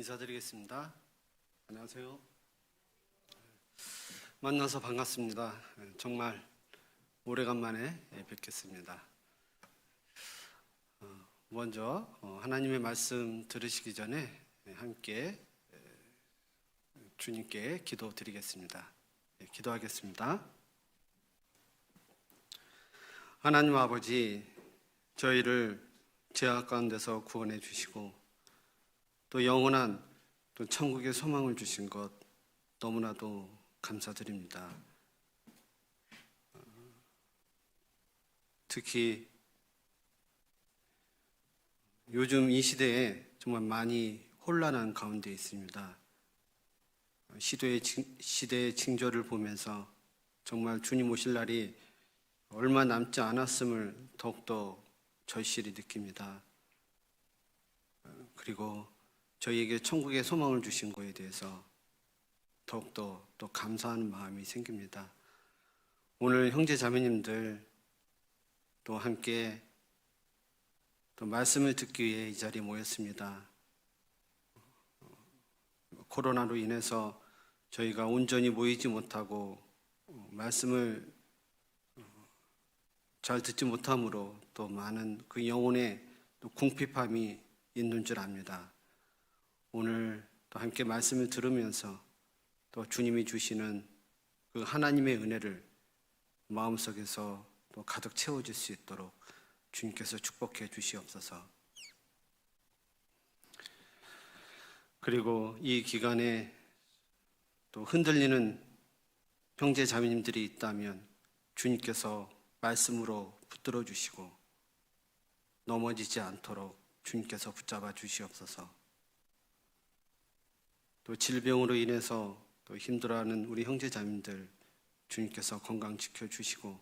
인사드리겠습니다. 안녕하세요. 만나서 반갑습니다. 정말 오래간만에 뵙겠습니다. 먼저 하나님의 말씀 들으시기 전에 함께 주님께 기도드리겠습니다. 기도하겠습니다. 하나님 아버지, 저희를 죄악 가운데서 구원해 주시고 또 영원한 또 천국의 소망을 주신 것 너무나도 감사드립니다. 특히 요즘 이 시대에 정말 많이 혼란한 가운데 있습니다. 시대의 징조를 보면서 정말 주님 오실 날이 얼마 남지 않았음을 더욱더 절실히 느낍니다. 그리고 저희에게 천국의 소망을 주신 것에 대해서 더욱더 또 감사하는 마음이 생깁니다. 오늘 형제 자매님들 또 함께 또 말씀을 듣기 위해 이 자리에 모였습니다. 코로나로 인해서 저희가 온전히 모이지 못하고 말씀을 잘 듣지 못함으로 또 많은 그 영혼의 또 궁핍함이 있는 줄 압니다. 오늘 또 함께 말씀을 들으면서 또 주님이 주시는 그 하나님의 은혜를 마음속에서 또 가득 채워질 수 있도록 주님께서 축복해 주시옵소서. 그리고 이 기간에 또 흔들리는 형제 자매님들이 있다면 주님께서 말씀으로 붙들어 주시고 넘어지지 않도록 주님께서 붙잡아 주시옵소서. 또 질병으로 인해서 또 힘들어하는 우리 형제자매들 주님께서 건강 지켜주시고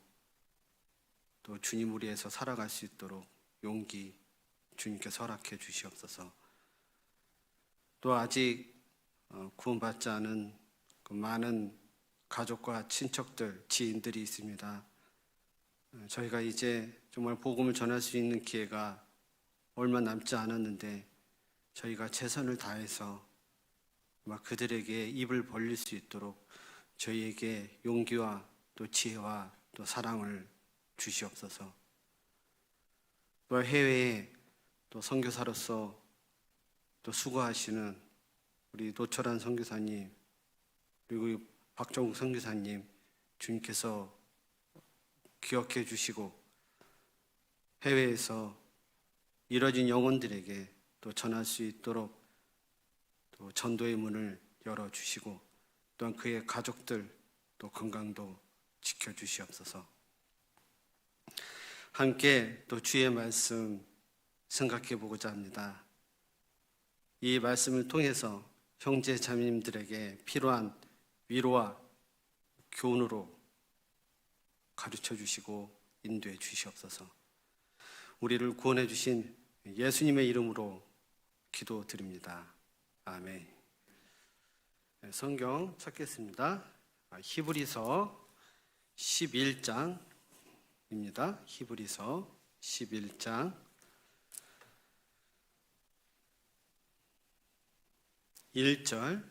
또 주님 우리에서 살아갈 수 있도록 용기 주님께서 허락해 주시옵소서. 또 아직 구원받지 않은 그 많은 가족과 친척들, 지인들이 있습니다. 저희가 이제 정말 복음을 전할 수 있는 기회가 얼마 남지 않았는데 저희가 최선을 다해서 그들에게 입을 벌릴 수 있도록 저희에게 용기와 또 지혜와 또 사랑을 주시옵소서. 또 해외에 또 선교사로서 또 수고하시는 우리 노철한 선교사님 그리고 박정국 선교사님 주님께서 기억해 주시고 해외에서 이뤄진 영혼들에게 또 전할 수 있도록 또 전도의 문을 열어주시고 또한 그의 가족들 또 건강도 지켜주시옵소서. 함께 또 주의 말씀 생각해 보고자 합니다. 이 말씀을 통해서 형제 자매님들에게 필요한 위로와 교훈으로 가르쳐 주시고 인도해 주시옵소서. 우리를 구원해 주신 예수님의 이름으로 기도드립니다. 아멘. 성경 찾겠습니다. 히브리서 11장입니다. 히브리서 11장 1절,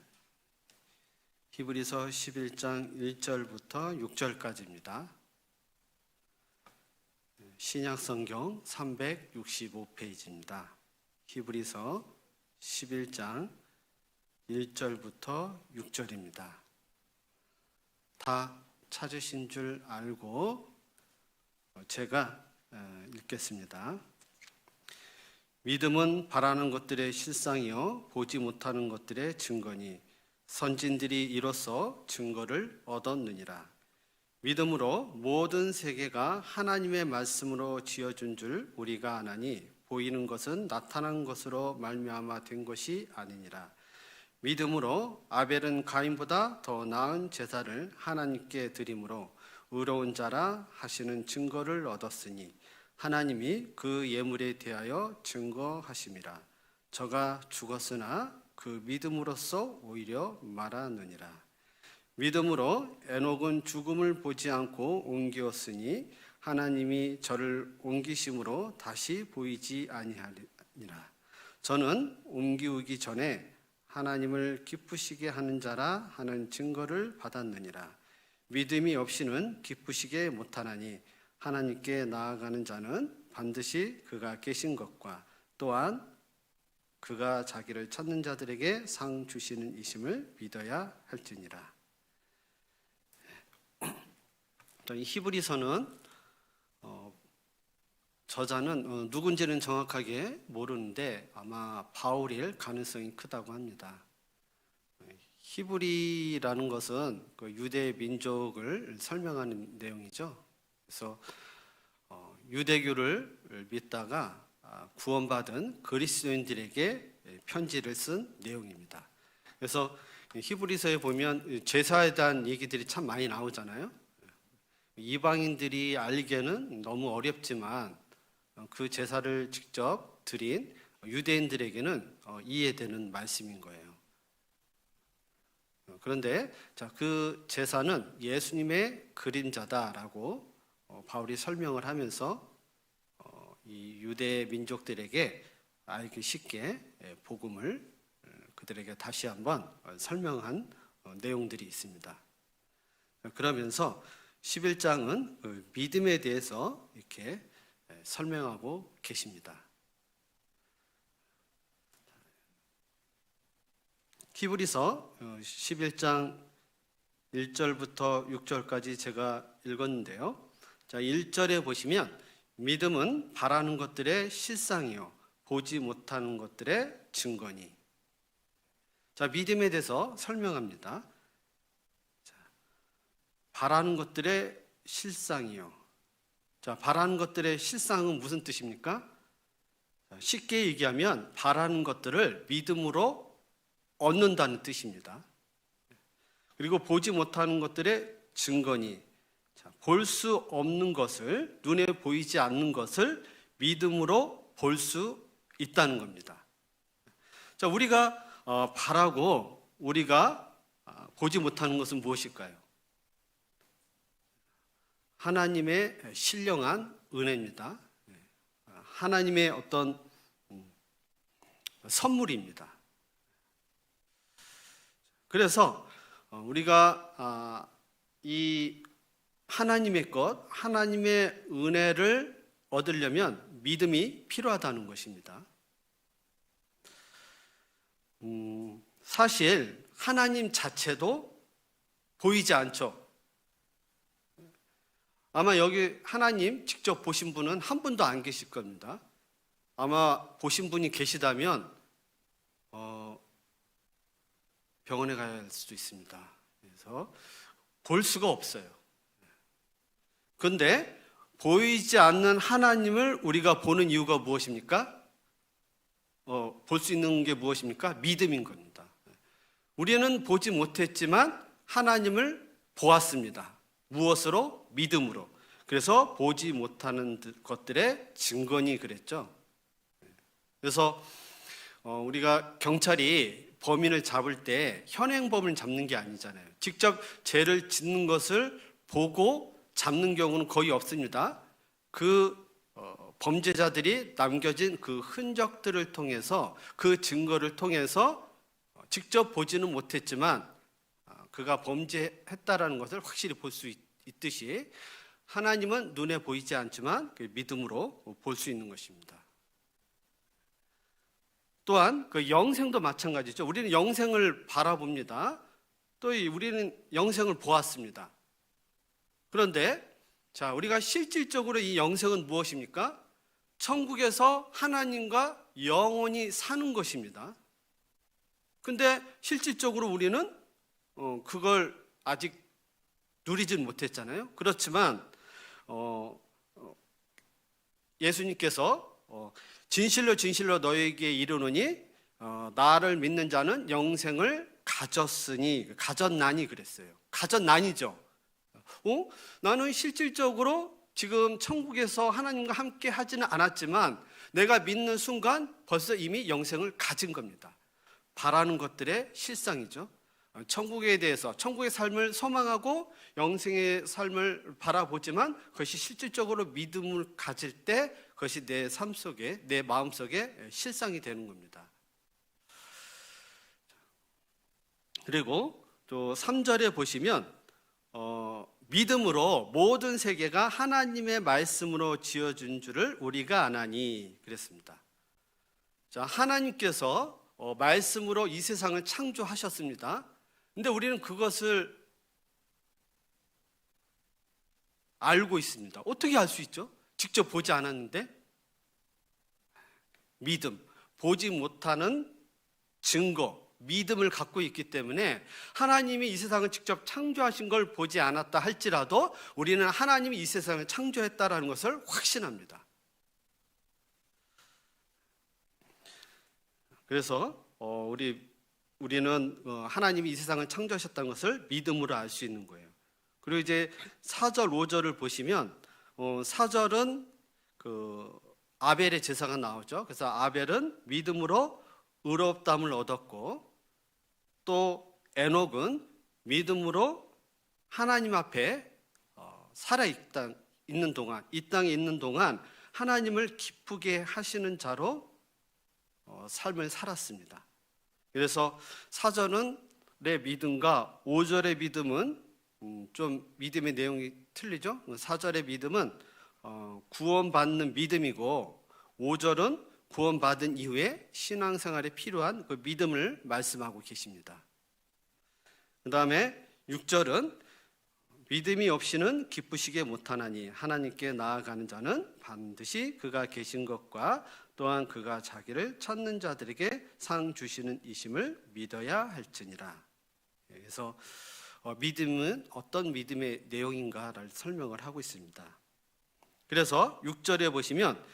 히브리서 11장 1절부터 6절까지입니다. 신약성경 365페이지입니다. 히브리서 11장 1절부터 6절입니다. 다 찾으신 줄 알고 제가 읽겠습니다. 믿음은 바라는 것들의 실상이요 보지 못하는 것들의 증거니 선진들이 이로써 증거를 얻었느니라. 믿음으로 모든 세계가 하나님의 말씀으로 지어준 줄 우리가 아나니 보이는 것은 나타난 것으로 말미암아 된 것이 아니니라. 믿음으로 아벨은 가인보다 더 나은 제사를 하나님께 드림으로 의로운 자라 하시는 증거를 얻었으니 하나님이 그 예물에 대하여 증거하심이라. 저가 죽었으나 그 믿음으로써 오히려 말하느니라. 믿음으로 에녹은 죽음을 보지 않고 옮기었으니 하나님이 저를 옮기심으로 다시 보이지 아니하니라. 저는 옮기우기 전에 하나님을 기쁘시게 하는 자라 하는 증거를 받았느니라. 믿음이 없이는 기쁘시게 못하나니 하나님께 나아가는 자는 반드시 그가 계신 것과 또한 그가 자기를 찾는 자들에게 상 주시는 이심을 믿어야 할지니라. 이 히브리서는 저자는 누군지는 정확하게 모르는데 아마 바울일 가능성이 크다고 합니다. 히브리라는 것은 그 유대 민족을 설명하는 내용이죠. 그래서 유대교를 믿다가 구원받은 그리스도인들에게 편지를 쓴 내용입니다. 그래서 히브리서에 보면 제사에 대한 얘기들이 참 많이 나오잖아요. 이방인들이 알기에는 너무 어렵지만 그 제사를 직접 드린 유대인들에게는 이해되는 말씀인 거예요. 그런데 그 제사는 예수님의 그림자다라고 바울이 설명을 하면서 이 유대 민족들에게 알기 쉽게 복음을 그들에게 다시 한번 설명한 내용들이 있습니다. 그러면서 11장은 믿음에 대해서 이렇게 설명하고 계십니다. 히브리서 11장 1절부터 6절까지 제가 읽었는데요. 자, 1절에 보시면 믿음은 바라는 것들의 실상이요 보지 못하는 것들의 증거니. 자, 믿음에 대해서 설명합니다. 자, 바라는 것들의 실상이요. 자, 바라는 것들의 실상은 무슨 뜻입니까? 자, 쉽게 얘기하면 바라는 것들을 믿음으로 얻는다는 뜻입니다. 그리고 보지 못하는 것들의 증거니. 볼 수 없는 것을, 눈에 보이지 않는 것을 믿음으로 볼 수 있다는 겁니다. 자, 우리가 바라고 우리가 보지 못하는 것은 무엇일까요? 하나님의 신령한 은혜입니다. 하나님의 어떤 선물입니다. 그래서 우리가 이 하나님의 것, 하나님의 은혜를 얻으려면 믿음이 필요하다는 것입니다. 사실 하나님 자체도 보이지 않죠. 아마 여기 하나님 직접 보신 분은 한 분도 안 계실 겁니다. 아마 보신 분이 계시다면 병원에 가야 할 수도 있습니다. 그래서 볼 수가 없어요. 그런데 보이지 않는 하나님을 우리가 보는 이유가 무엇입니까? 볼 수 있는 게 무엇입니까? 믿음인 겁니다. 우리는 보지 못했지만 하나님을 보았습니다. 무엇으로? 믿음으로. 그래서 보지 못하는 것들의 증거니 그랬죠. 그래서 우리가 경찰이 범인을 잡을 때 현행범을 잡는 게 아니잖아요. 직접 죄를 짓는 것을 보고 잡는 경우는 거의 없습니다. 그 범죄자들이 남겨진 그 흔적들을 통해서, 그 증거를 통해서 직접 보지는 못했지만 그가 범죄했다라는 것을 확실히 볼 수 있듯이 하나님은 눈에 보이지 않지만 그 믿음으로 볼 수 있는 것입니다. 또한 그 영생도 마찬가지죠. 우리는 영생을 바라봅니다. 또 우리는 영생을 보았습니다. 그런데 자, 우리가 실질적으로 이 영생은 무엇입니까? 천국에서 하나님과 영원히 사는 것입니다. 근데 실질적으로 우리는 그걸 아직 누리진 못했잖아요. 그렇지만 예수님께서 진실로 진실로 너에게 이르노니 나를 믿는 자는 영생을 가졌나니 그랬어요. 가졌나니죠. 나는 실질적으로 지금 천국에서 하나님과 함께 하지는 않았지만 내가 믿는 순간 벌써 이미 영생을 가진 겁니다. 바라는 것들의 실상이죠. 천국에 대해서, 천국의 삶을 소망하고 영생의 삶을 바라보지만 그것이 실질적으로 믿음을 가질 때 그것이 내 삶 속에, 내 마음 속에 실상이 되는 겁니다. 그리고 또 3절에 보시면 믿음으로 모든 세계가 하나님의 말씀으로 지어준 줄을 우리가 아나니 그랬습니다. 자, 하나님께서 말씀으로 이 세상을 창조하셨습니다. 근데 우리는 그것을 알고 있습니다. 어떻게 알 수 있죠? 직접 보지 않았는데. 믿음, 보지 못하는 증거, 믿음을 갖고 있기 때문에 하나님이 이 세상을 직접 창조하신 걸 보지 않았다 할지라도 우리는 하나님이 이 세상을 창조했다라는 것을 확신합니다. 그래서 우리는 하나님이 이 세상을 창조하셨다는 것을 믿음으로 알 수 있는 거예요. 그리고 이제 4절, 5절을 보시면 4절은 아벨의 제사가 나오죠. 그래서 아벨은 믿음으로 의롭다함을 얻었고, 또 에녹은 믿음으로 하나님 앞에 살아 있는 동안, 이 땅에 있는 동안 하나님을 기쁘게 하시는 자로 삶을 살았습니다. 그래서 4절의 믿음과 5절의 믿음은 좀 믿음의 내용이 틀리죠. 4절의 믿음은 구원받는 믿음이고 5절은 구원받은 이후에 신앙생활에 필요한 그 믿음을 말씀하고 계십니다. 그 다음에 6절은 믿음이 없이는 기쁘시게 못하나니 하나님께 나아가는 자는 반드시 그가 계신 것과 또한 그가 자기를 찾는 자들에게 상 주시는 이심을 믿어야 할지니라. 그래서 믿음은 어떤 믿음의 내용인가를 설명을 하고 있습니다. 그래서 6절에 보시면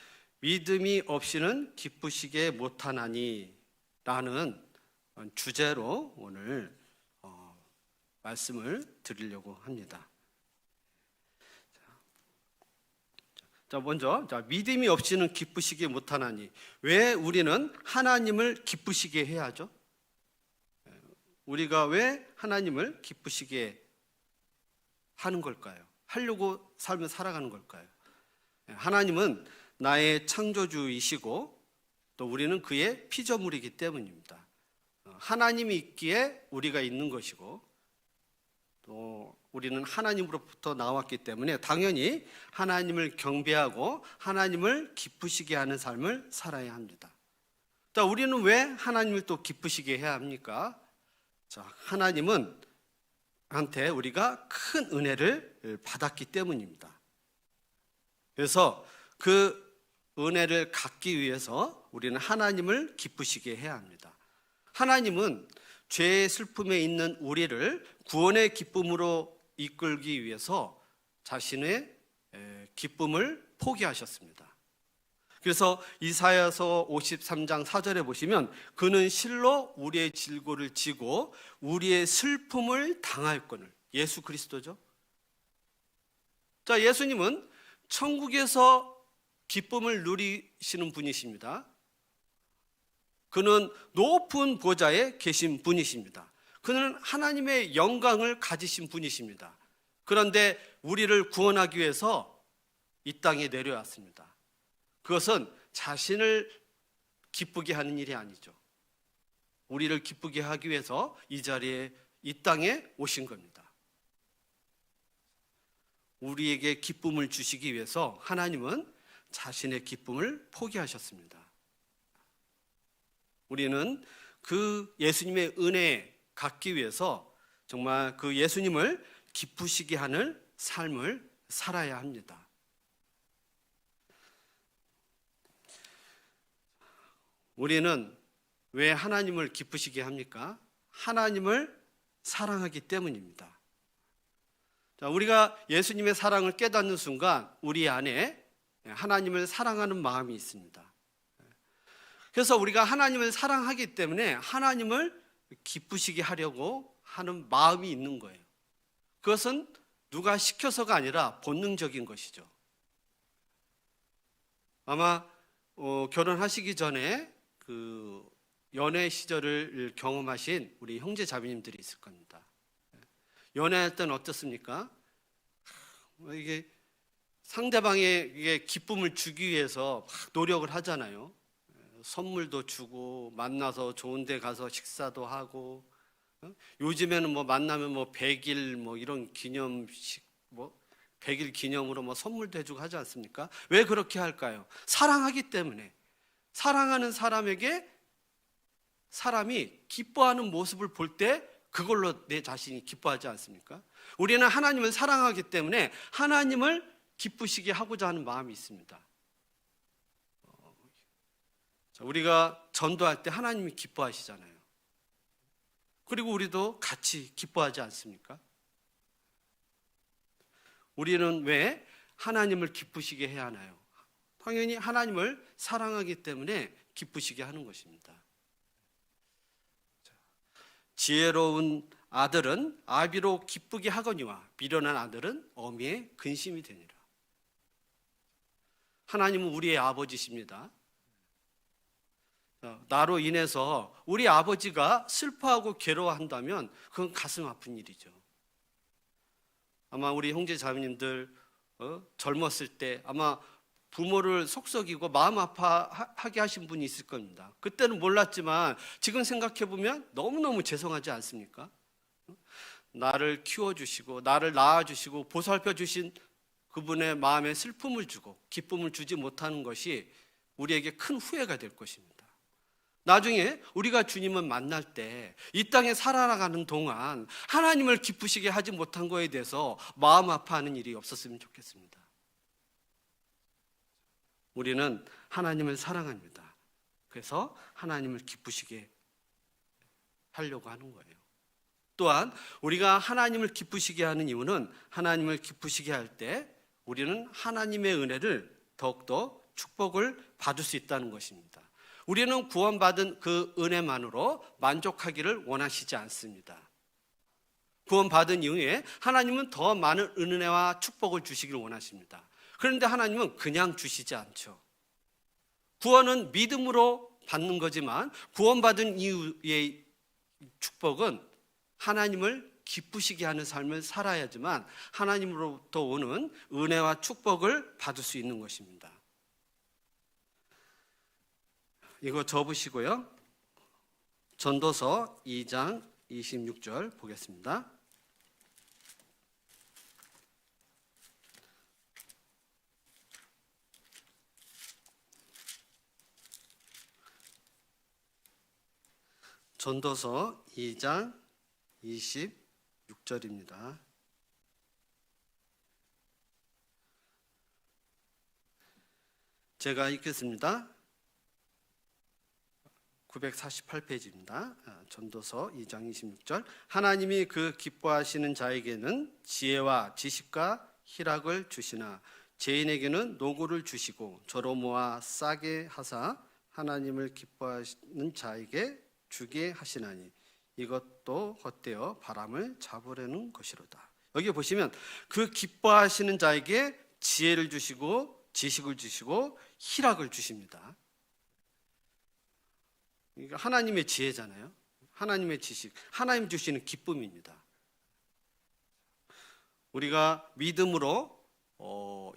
믿음이 없이는 기쁘시게 못하나니 라는 주제로 오늘 말씀을 드리려고 합니다. 자, 먼저 믿음이 없이는 기쁘시게 못하나니, 왜 우리는 하나님을 기쁘시게 해야 하죠? 우리가 왜 하나님을 기쁘시게 하는 걸까요? 하려고 삶을 살아가는 걸까요? 하나님은 나의 창조주이시고 또 우리는 그의 피조물이기 때문입니다. 하나님이 있기에 우리가 있는 것이고 또 우리는 하나님으로부터 나왔기 때문에 당연히 하나님을 경배하고 하나님을 기쁘시게 하는 삶을 살아야 합니다. 자, 우리는 왜 하나님을 또 기쁘시게 해야 합니까? 자, 하나님은 한테 우리가 큰 은혜를 받았기 때문입니다. 그래서 그 은혜를 갖기 위해서 우리는 하나님을 기쁘시게 해야 합니다. 하나님은 죄의 슬픔에 있는 우리를 구원의 기쁨으로 이끌기 위해서 자신의 기쁨을 포기하셨습니다. 그래서 이사야서 53장 4절에 보시면 그는 실로 우리의 질고를 지고 우리의 슬픔을 당하였거늘. 예수 그리스도죠. 자, 예수님은 천국에서 기쁨을 누리시는 분이십니다. 그는 높은 보좌에 계신 분이십니다. 그는 하나님의 영광을 가지신 분이십니다. 그런데 우리를 구원하기 위해서 이 땅에 내려왔습니다. 그것은 자신을 기쁘게 하는 일이 아니죠. 우리를 기쁘게 하기 위해서 이 자리에, 이 땅에 오신 겁니다. 우리에게 기쁨을 주시기 위해서 하나님은 자신의 기쁨을 포기하셨습니다. 우리는 그 예수님의 은혜 갖기 위해서 정말 그 예수님을 기쁘시게 하는 삶을 살아야 합니다. 우리는 왜 하나님을 기쁘시게 합니까? 하나님을 사랑하기 때문입니다. 자, 우리가 예수님의 사랑을 깨닫는 순간 우리 안에 하나님을 사랑하는 마음이 있습니다. 그래서 우리가 하나님을 사랑하기 때문에 하나님을 기쁘시게 하려고 하는 마음이 있는 거예요. 그것은 누가 시켜서가 아니라 본능적인 것이죠. 아마 결혼하시기 전에 그 연애 시절을 경험하신 우리 형제 자매님들이 있을 겁니다. 연애할 때는 어떻습니까? 이게 상대방에게 기쁨을 주기 위해서 막 노력을 하잖아요. 선물도 주고 만나서 좋은 데 가서 식사도 하고 요즘에는 뭐 만나면 뭐 100일 뭐 이런 기념식, 뭐 100일 기념으로 뭐 선물도 해주고 하지 않습니까? 왜 그렇게 할까요? 사랑하기 때문에. 사랑하는 사람에게 사람이 기뻐하는 모습을 볼 때 그걸로 내 자신이 기뻐하지 않습니까? 우리는 하나님을 사랑하기 때문에 하나님을 기쁘시게 하고자 하는 마음이 있습니다. 우리가 전도할 때 하나님이 기뻐하시잖아요. 그리고 우리도 같이 기뻐하지 않습니까? 우리는 왜 하나님을 기쁘시게 해야 하나요? 당연히 하나님을 사랑하기 때문에 기쁘시게 하는 것입니다. 지혜로운 아들은 아비로 기쁘게 하거니와 미련한 아들은 어미의 근심이 되니라. 하나님은 우리의 아버지십니다. 나로 인해서 우리 아버지가 슬퍼하고 괴로워한다면 그건 가슴 아픈 일이죠. 아마 우리 형제 자매님들 젊었을 때 아마 부모를 속썩이고 마음 아파하게 하신 분이 있을 겁니다. 그때는 몰랐지만 지금 생각해 보면 너무너무 죄송하지 않습니까? 나를 키워주시고 나를 낳아주시고 보살펴주신 그분의 마음에 슬픔을 주고 기쁨을 주지 못하는 것이 우리에게 큰 후회가 될 것입니다. 나중에 우리가 주님을 만날 때 이 땅에 살아가는 동안 하나님을 기쁘시게 하지 못한 거에 대해서 마음 아파하는 일이 없었으면 좋겠습니다. 우리는 하나님을 사랑합니다. 그래서 하나님을 기쁘시게 하려고 하는 거예요. 또한 우리가 하나님을 기쁘시게 하는 이유는 하나님을 기쁘시게 할 때 우리는 하나님의 은혜를 더욱더 축복을 받을 수 있다는 것입니다. 우리는 구원받은 그 은혜만으로 만족하기를 원하시지 않습니다. 구원받은 이후에 하나님은 더 많은 은혜와 축복을 주시기를 원하십니다. 그런데 하나님은 그냥 주시지 않죠. 구원은 믿음으로 받는 거지만 구원받은 이후의 축복은 하나님을 기쁘시게 하는 삶을 살아야지만 하나님으로부터 오는 은혜와 축복을 받을 수 있는 것입니다. 이거 접으시고요. 전도서 2장 26절 보겠습니다. 전도서 2장 26절입니다. 제가 읽겠습니다. 948페이지입니다. 전도서 2장 26절. 하나님이 그 기뻐하시는 자에게는 지혜와 지식과 희락을 주시나 죄인에게는 노고를 주시고 저로 모아 싸게 하사 하나님을 기뻐하는 자에게 주게 하시나니 이것도 헛되어 바람을 잡으려는 것이로다. 여기 보시면 그 기뻐하시는 자에게 지혜를 주시고 지식을 주시고 희락을 주십니다. 그러니까 하나님의 지혜잖아요. 하나님의 지식, 하나님 주시는 기쁨입니다. 우리가 믿음으로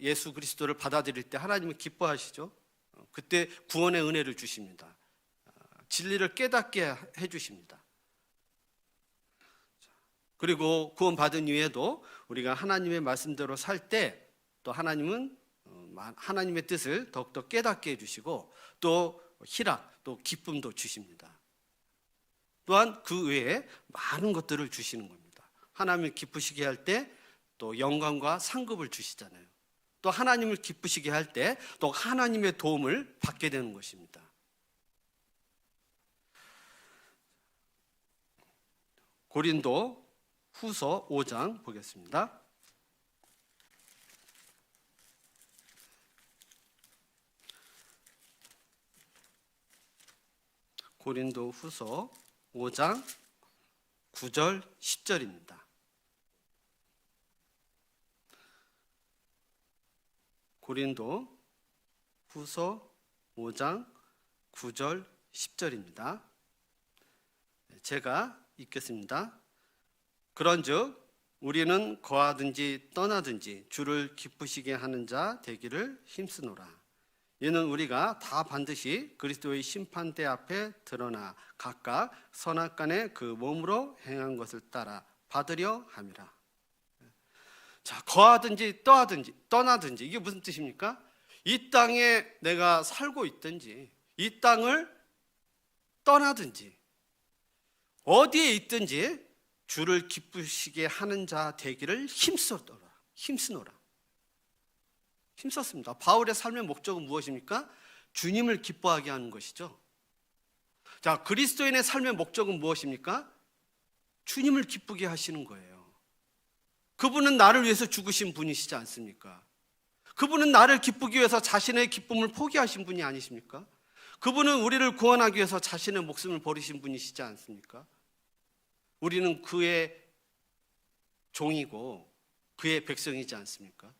예수 그리스도를 받아들일 때 하나님은 기뻐하시죠. 그때 구원의 은혜를 주십니다. 진리를 깨닫게 해주십니다. 그리고 구원받은 이후에도 우리가 하나님의 말씀대로 살 때 또 하나님은 하나님의 뜻을 더욱더 깨닫게 해주시고 또 희락, 또 기쁨도 주십니다. 또한 그 외에 많은 것들을 주시는 겁니다. 하나님을 기쁘시게 할 때 또 영광과 상급을 주시잖아요. 또 하나님을 기쁘시게 할 때 또 하나님의 도움을 받게 되는 것입니다. 고린도 후서 5장 보겠습니다. 고린도 후서 5장 9절 10절입니다. 고린도 후서 5장 9절 10절입니다. 제가 읽겠습니다. 그런즉 우리는 거하든지 떠나든지 주를 기쁘시게 하는 자 되기를 힘쓰노라. 이는 우리가 다 반드시 그리스도의 심판대 앞에 드러나 각각 선악간에 그 몸으로 행한 것을 따라 받으려 함이라. 자, 거하든지 떠나든지 이게 무슨 뜻입니까? 이 땅에 내가 살고 있든지 이 땅을 떠나든지 어디에 있든지 주를 기쁘시게 하는 자 되기를 힘쓰노라. 힘썼습니다. 바울의 삶의 목적은 무엇입니까? 주님을 기뻐하게 하는 것이죠. 자, 그리스도인의 삶의 목적은 무엇입니까? 주님을 기쁘게 하시는 거예요. 그분은 나를 위해서 죽으신 분이시지 않습니까? 그분은 나를 기쁘기 위해서 자신의 기쁨을 포기하신 분이 아니십니까? 그분은 우리를 구원하기 위해서 자신의 목숨을 버리신 분이시지 않습니까? 우리는 그의 종이고 그의 백성이지 않습니까?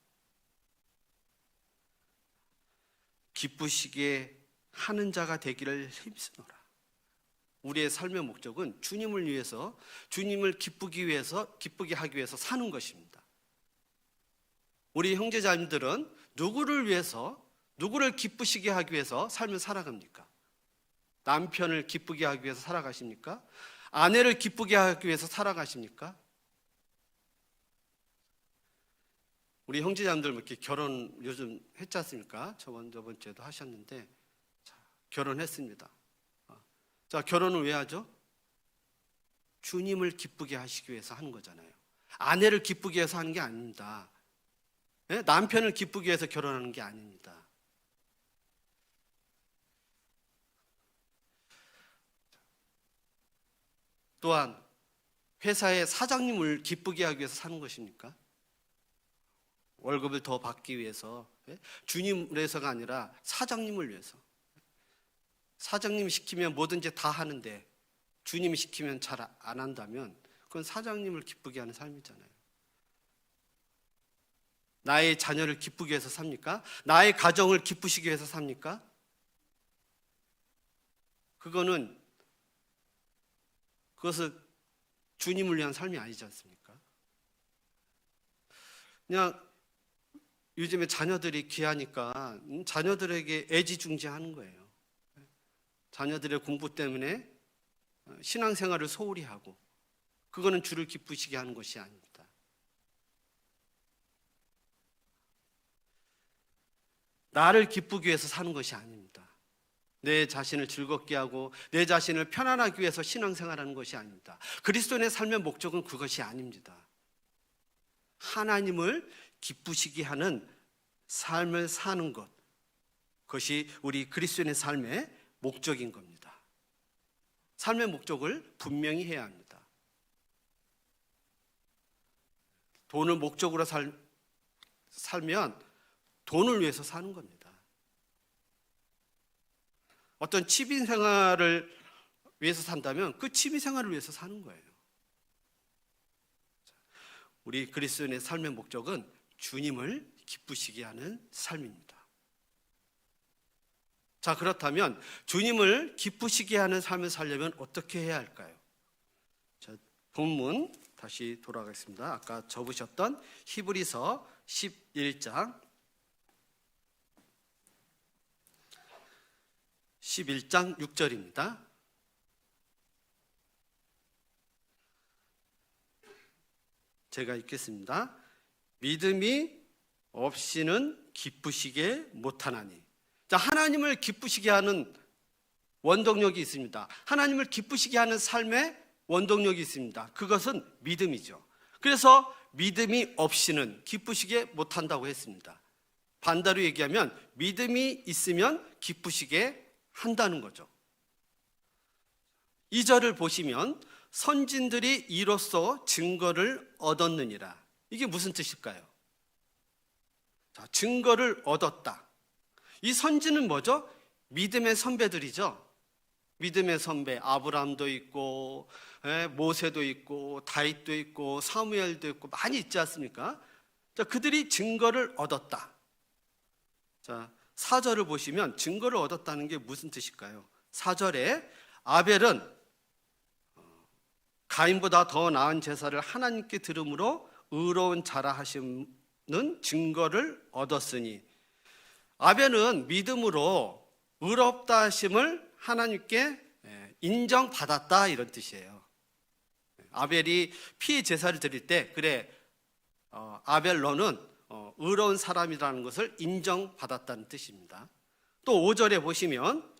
기쁘시게 하는 자가 되기를 힘쓰노라. 우리의 삶의 목적은 주님을 위해서, 주님을 기쁘게 하기 위해서 사는 것입니다. 우리 형제자매들은 누구를 기쁘시게 하기 위해서 삶을 살아갑니까? 남편을 기쁘게 하기 위해서 살아가십니까? 아내를 기쁘게 하기 위해서 살아가십니까? 우리 형제자매들 이렇게 결혼 요즘 했지 않습니까? 저번 주에도 하셨는데, 자, 결혼했습니다. 자, 결혼을 왜 하죠? 주님을 기쁘게 하시기 위해서 하는 거잖아요. 아내를 기쁘게 해서 하는 게 아닙니다. 네? 남편을 기쁘게 해서 결혼하는 게 아닙니다. 또한 회사의 사장님을 기쁘게 하기 위해서 사는 것입니까? 월급을 더 받기 위해서, 주님을 위해서가 아니라 사장님을 위해서. 사장님이 시키면 뭐든지 다 하는데 주님이 시키면 잘 안 한다면 그건 사장님을 기쁘게 하는 삶이잖아요. 나의 자녀를 기쁘게 해서 삽니까? 나의 가정을 기쁘시게 해서 삽니까? 그것은 주님을 위한 삶이 아니지 않습니까? 그냥 요즘에 자녀들이 귀하니까 자녀들에게 애지중지하는 거예요. 자녀들의 공부 때문에 신앙생활을 소홀히 하고, 그거는 주를 기쁘시게 하는 것이 아닙니다. 나를 기쁘기 위해서 사는 것이 아닙니다. 내 자신을 즐겁게 하고 내 자신을 편안하기 위해서 신앙생활하는 것이 아닙니다. 그리스도인의 삶의 목적은 그것이 아닙니다. 하나님을 기쁘시게 하는 삶을 사는 것, 그것이 우리 그리스도인의 삶의 목적인 겁니다. 삶의 목적을 분명히 해야 합니다. 돈을 목적으로 살면 돈을 위해서 사는 겁니다. 어떤 취미생활을 위해서 산다면 그 취미생활을 위해서 사는 거예요. 우리 그리스도인의 삶의 목적은 주님을 기쁘시게 하는 삶입니다. 자, 그렇다면 주님을 기쁘시게 하는 삶을 살려면 어떻게 해야 할까요? 자, 본문 다시 돌아가겠습니다. 아까 접으셨던 히브리서 11장 6절입니다. 제가 읽겠습니다. 믿음이 없이는 기쁘시게 못하나니. 자, 하나님을 기쁘시게 하는 원동력이 있습니다. 하나님을 기쁘시게 하는 삶의 원동력이 있습니다. 그것은 믿음이죠. 그래서 믿음이 없이는 기쁘시게 못한다고 했습니다. 반대로 얘기하면 믿음이 있으면 기쁘시게 한다는 거죠. 2절을 보시면 선진들이 이로써 증거를 얻었느니라. 이게 무슨 뜻일까요? 자, 증거를 얻었다. 이 선지는 뭐죠? 믿음의 선배들이죠. 믿음의 선배, 아브라함도 있고 모세도 있고 다윗도 있고 사무엘도 있고 많이 있지 않습니까? 자, 그들이 증거를 얻었다. 자, 4절을 보시면 증거를 얻었다는 게 무슨 뜻일까요? 4절에 아벨은 가인보다 더 나은 제사를 하나님께 드림으로 의로운 자라 하시는 증거를 얻었으니, 아벨은 믿음으로 의롭다 하심을 하나님께 인정받았다, 이런 뜻이에요. 아벨이 피의 제사를 드릴 때, 그래, 아벨 너는 의로운 사람이라는 것을 인정받았다는 뜻입니다. 또 5절에 보시면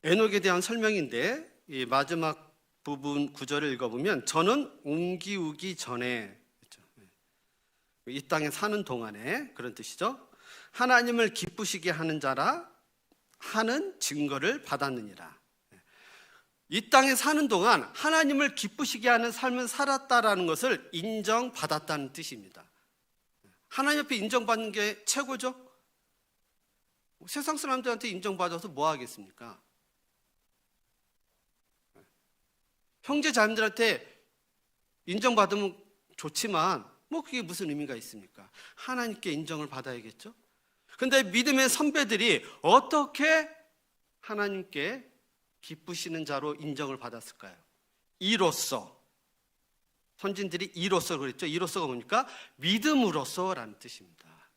에녹에 대한 설명인데, 이 마지막 부분 9절을 읽어보면 저는 옮기우기 전에, 이 땅에 사는 동안에, 그런 뜻이죠. 하나님을 기쁘시게 하는 자라 하는 증거를 받았느니라. 이 땅에 사는 동안 하나님을 기쁘시게 하는 삶을 살았다라는 것을 인정받았다는 뜻입니다. 하나님 앞에 인정받는 게 최고죠. 세상 사람들한테 인정받아서 뭐 하겠습니까? 형제 자매들한테 인정받으면 좋지만 뭐 그게 무슨 의미가 있습니까? 하나님께 인정을 받아야겠죠. 근데 믿음의 선배들이 어떻게 하나님께 기쁘시는 자로 인정을 받았을까요? 이로써, 선진들이 이로써 그랬죠. 이로써가 뭡니까? 믿음으로써라는 뜻입니다.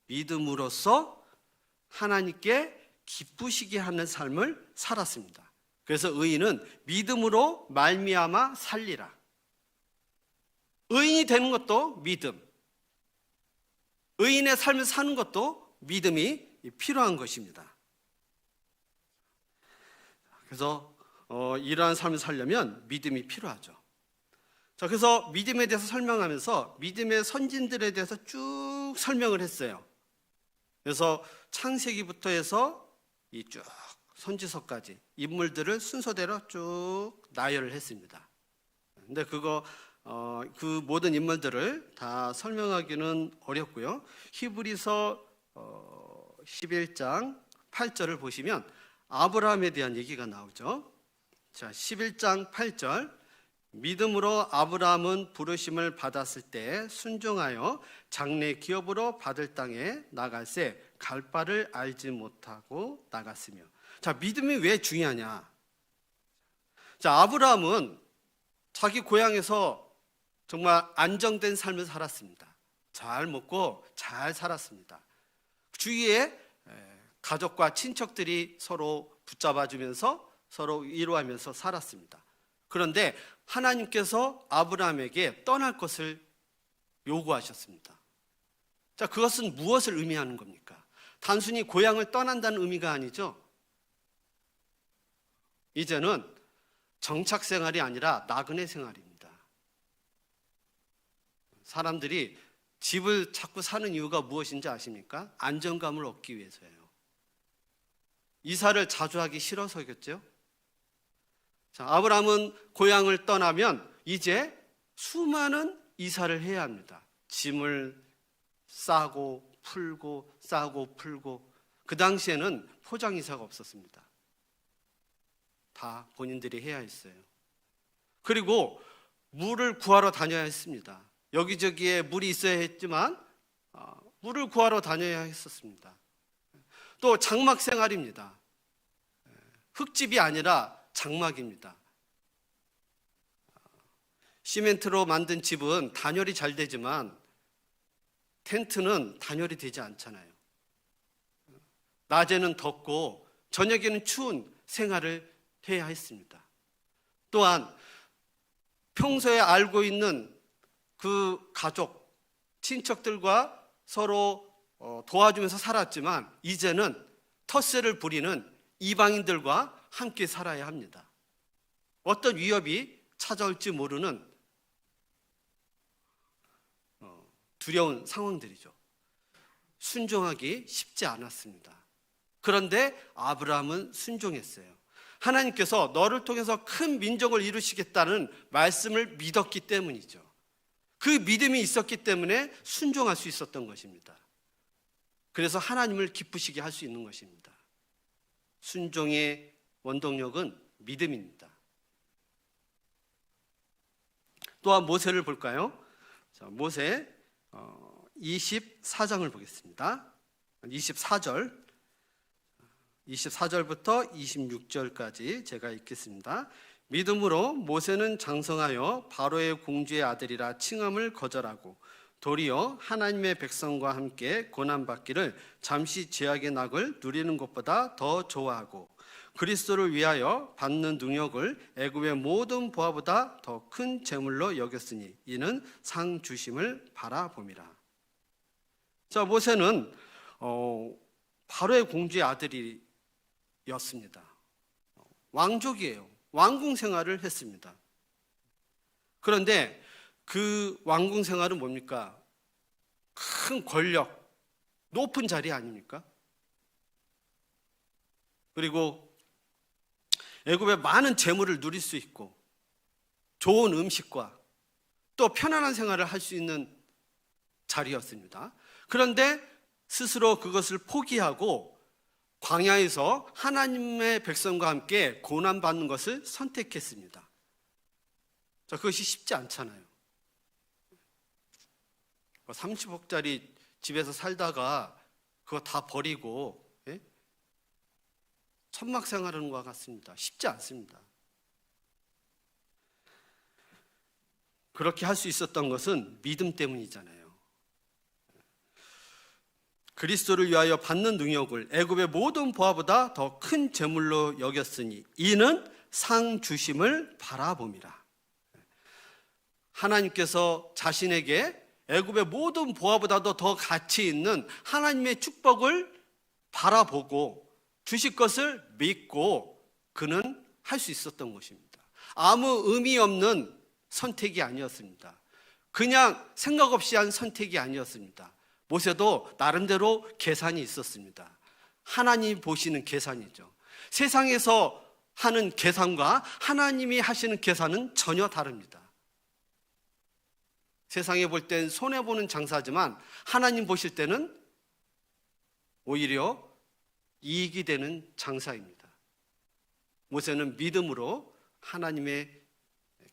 믿음으로써 하나님께 기쁘시게 하는 삶을 살았습니다. 그래서 의인은 믿음으로 말미암아 살리라. 의인이 되는 것도 믿음, 의인의 삶을 사는 것도 믿음이 필요한 것입니다. 그래서 이러한 삶을 살려면 믿음이 필요하죠. 자, 그래서 믿음에 대해서 설명하면서 믿음의 선진들에 대해서 쭉 설명을 했어요. 그래서 창세기부터 해서 이 쭉 선지서까지 인물들을 순서대로 쭉 나열을 했습니다. 근데 그 모든 인물들을 다 설명하기는 어렵고요. 히브리서 11장 8절을 보시면 아브라함에 대한 얘기가 나오죠. 자, 11장 8절. 믿음으로 아브라함은 부르심을 받았을 때 순종하여 장래 기업으로 받을 땅에 나갈새 갈 바를 알지 못하고 나갔으며. 자, 믿음이 왜 중요하냐? 자, 아브라함은 자기 고향에서 정말 안정된 삶을 살았습니다. 잘 먹고 잘 살았습니다. 주위에 가족과 친척들이 서로 붙잡아주면서 서로 위로하면서 살았습니다. 그런데 하나님께서 아브라함에게 떠날 것을 요구하셨습니다. 자, 그것은 무엇을 의미하는 겁니까? 단순히 고향을 떠난다는 의미가 아니죠. 이제는 정착 생활이 아니라 나그네 생활입니다. 사람들이 집을 자꾸 사는 이유가 무엇인지 아십니까? 안정감을 얻기 위해서예요. 이사를 자주 하기 싫어서겠죠. 자, 아브라함은 고향을 떠나면 이제 수많은 이사를 해야 합니다. 짐을 싸고 풀고 싸고 풀고. 그 당시에는 포장이사가 없었습니다. 다 본인들이 해야 했어요. 그리고 물을 구하러 다녀야 했습니다. 여기저기에 물이 있어야 했지만 물을 구하러 다녀야 했었습니다. 또 장막 생활입니다. 흙집이 아니라 장막입니다. 시멘트로 만든 집은 단열이 잘 되지만 텐트는 단열이 되지 않잖아요. 낮에는 덥고 저녁에는 추운 생활을 해야 했습니다. 또한 평소에 알고 있는 그 가족, 친척들과 서로 도와주면서 살았지만 이제는 텃세를 부리는 이방인들과 함께 살아야 합니다. 어떤 위협이 찾아올지 모르는 두려운 상황들이죠. 순종하기 쉽지 않았습니다. 그런데 아브라함은 순종했어요. 하나님께서 너를 통해서 큰 민족을 이루시겠다는 말씀을 믿었기 때문이죠. 그 믿음이 있었기 때문에 순종할 수 있었던 것입니다. 그래서 하나님을 기쁘시게 할 수 있는 것입니다. 순종의 원동력은 믿음입니다. 또한 모세를 볼까요? 자, 모세 24장을 보겠습니다. 24절부터 26절까지 제가 읽겠습니다. 믿음으로 모세는 장성하여 바로의 공주의 아들이라 칭함을 거절하고 도리어 하나님의 백성과 함께 고난받기를 잠시 죄악의 낙을 누리는 것보다 더 좋아하고 그리스도를 위하여 받는 능력을 애굽의 모든 보화보다 더 큰 재물로 여겼으니 이는 상 주심을 바라봄이라. 자, 모세는 바로의 공주의 아들이었습니다. 왕족이에요. 왕궁 생활을 했습니다. 그런데 그 왕궁 생활은 뭡니까? 큰 권력, 높은 자리 아닙니까? 그리고 애굽의 많은 재물을 누릴 수 있고 좋은 음식과 또 편안한 생활을 할 수 있는 자리였습니다. 그런데 스스로 그것을 포기하고 광야에서 하나님의 백성과 함께 고난받는 것을 선택했습니다. 자, 그것이 쉽지 않잖아요. 30억짜리 집에서 살다가 그거 다 버리고 천막 생활하는 것 같습니다. 쉽지 않습니다. 그렇게 할 수 있었던 것은 믿음 때문이잖아요. 그리스도를 위하여 받는 능력을 애굽의 모든 보화보다 더 큰 재물로 여겼으니 이는 상 주심을 바라봄이라. 하나님께서 자신에게 애굽의 모든 보화보다도 더 가치 있는 하나님의 축복을 바라보고 주실 것을 믿고 그는 할 수 있었던 것입니다. 아무 의미 없는 선택이 아니었습니다. 그냥 생각 없이 한 선택이 아니었습니다. 모세도 나름대로 계산이 있었습니다. 하나님이 보시는 계산이죠. 세상에서 하는 계산과 하나님이 하시는 계산은 전혀 다릅니다. 세상에 볼 땐 손해보는 장사지만 하나님 보실 때는 오히려 이익이 되는 장사입니다. 모세는 믿음으로 하나님의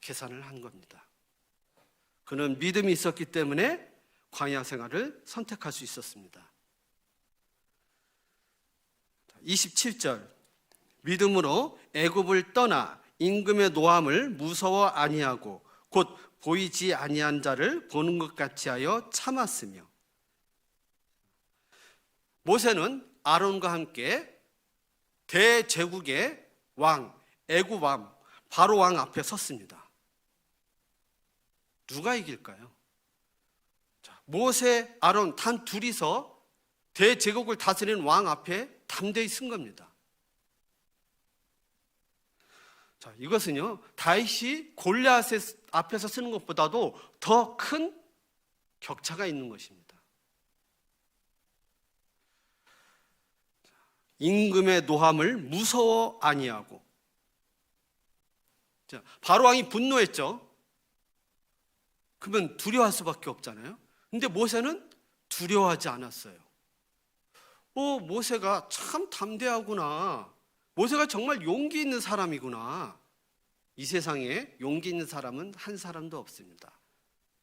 계산을 한 겁니다. 그는 믿음이 있었기 때문에 광야 생활을 선택할 수 있었습니다. 27절 믿음으로 애굽을 떠나 임금의 노함을 무서워 아니하고 곧 보이지 아니한 자를 보는 것 같이 하여 참았으며. 모세는 아론과 함께 대제국의 왕, 애굽 왕, 바로 왕 앞에 섰습니다. 누가 이길까요? 모세, 아론 단 둘이서 대제국을 다스리는 왕 앞에 담대히 쓴 겁니다. 자, 이것은요, 다윗이 골리앗 앞에서 쓰는 것보다도 더 큰 격차가 있는 것입니다. 임금의 노함을 무서워 아니하고. 자, 바로 왕이 분노했죠. 그러면 두려워할 수밖에 없잖아요. 근데 모세는 두려워하지 않았어요. 모세가 참 담대하구나. 모세가 정말 용기 있는 사람이구나. 이 세상에 용기 있는 사람은 한 사람도 없습니다.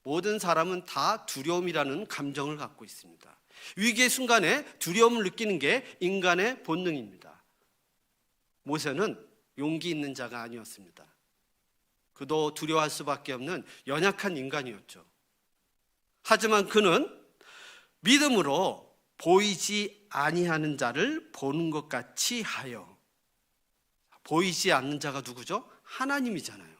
모든 사람은 다 두려움이라는 감정을 갖고 있습니다. 위기의 순간에 두려움을 느끼는 게 인간의 본능입니다. 모세는 용기 있는 자가 아니었습니다. 그도 두려워할 수밖에 없는 연약한 인간이었죠. 하지만 그는 믿음으로 보이지 아니하는 자를 보는 것 같이 하여. 보이지 않는 자가 누구죠? 하나님이잖아요.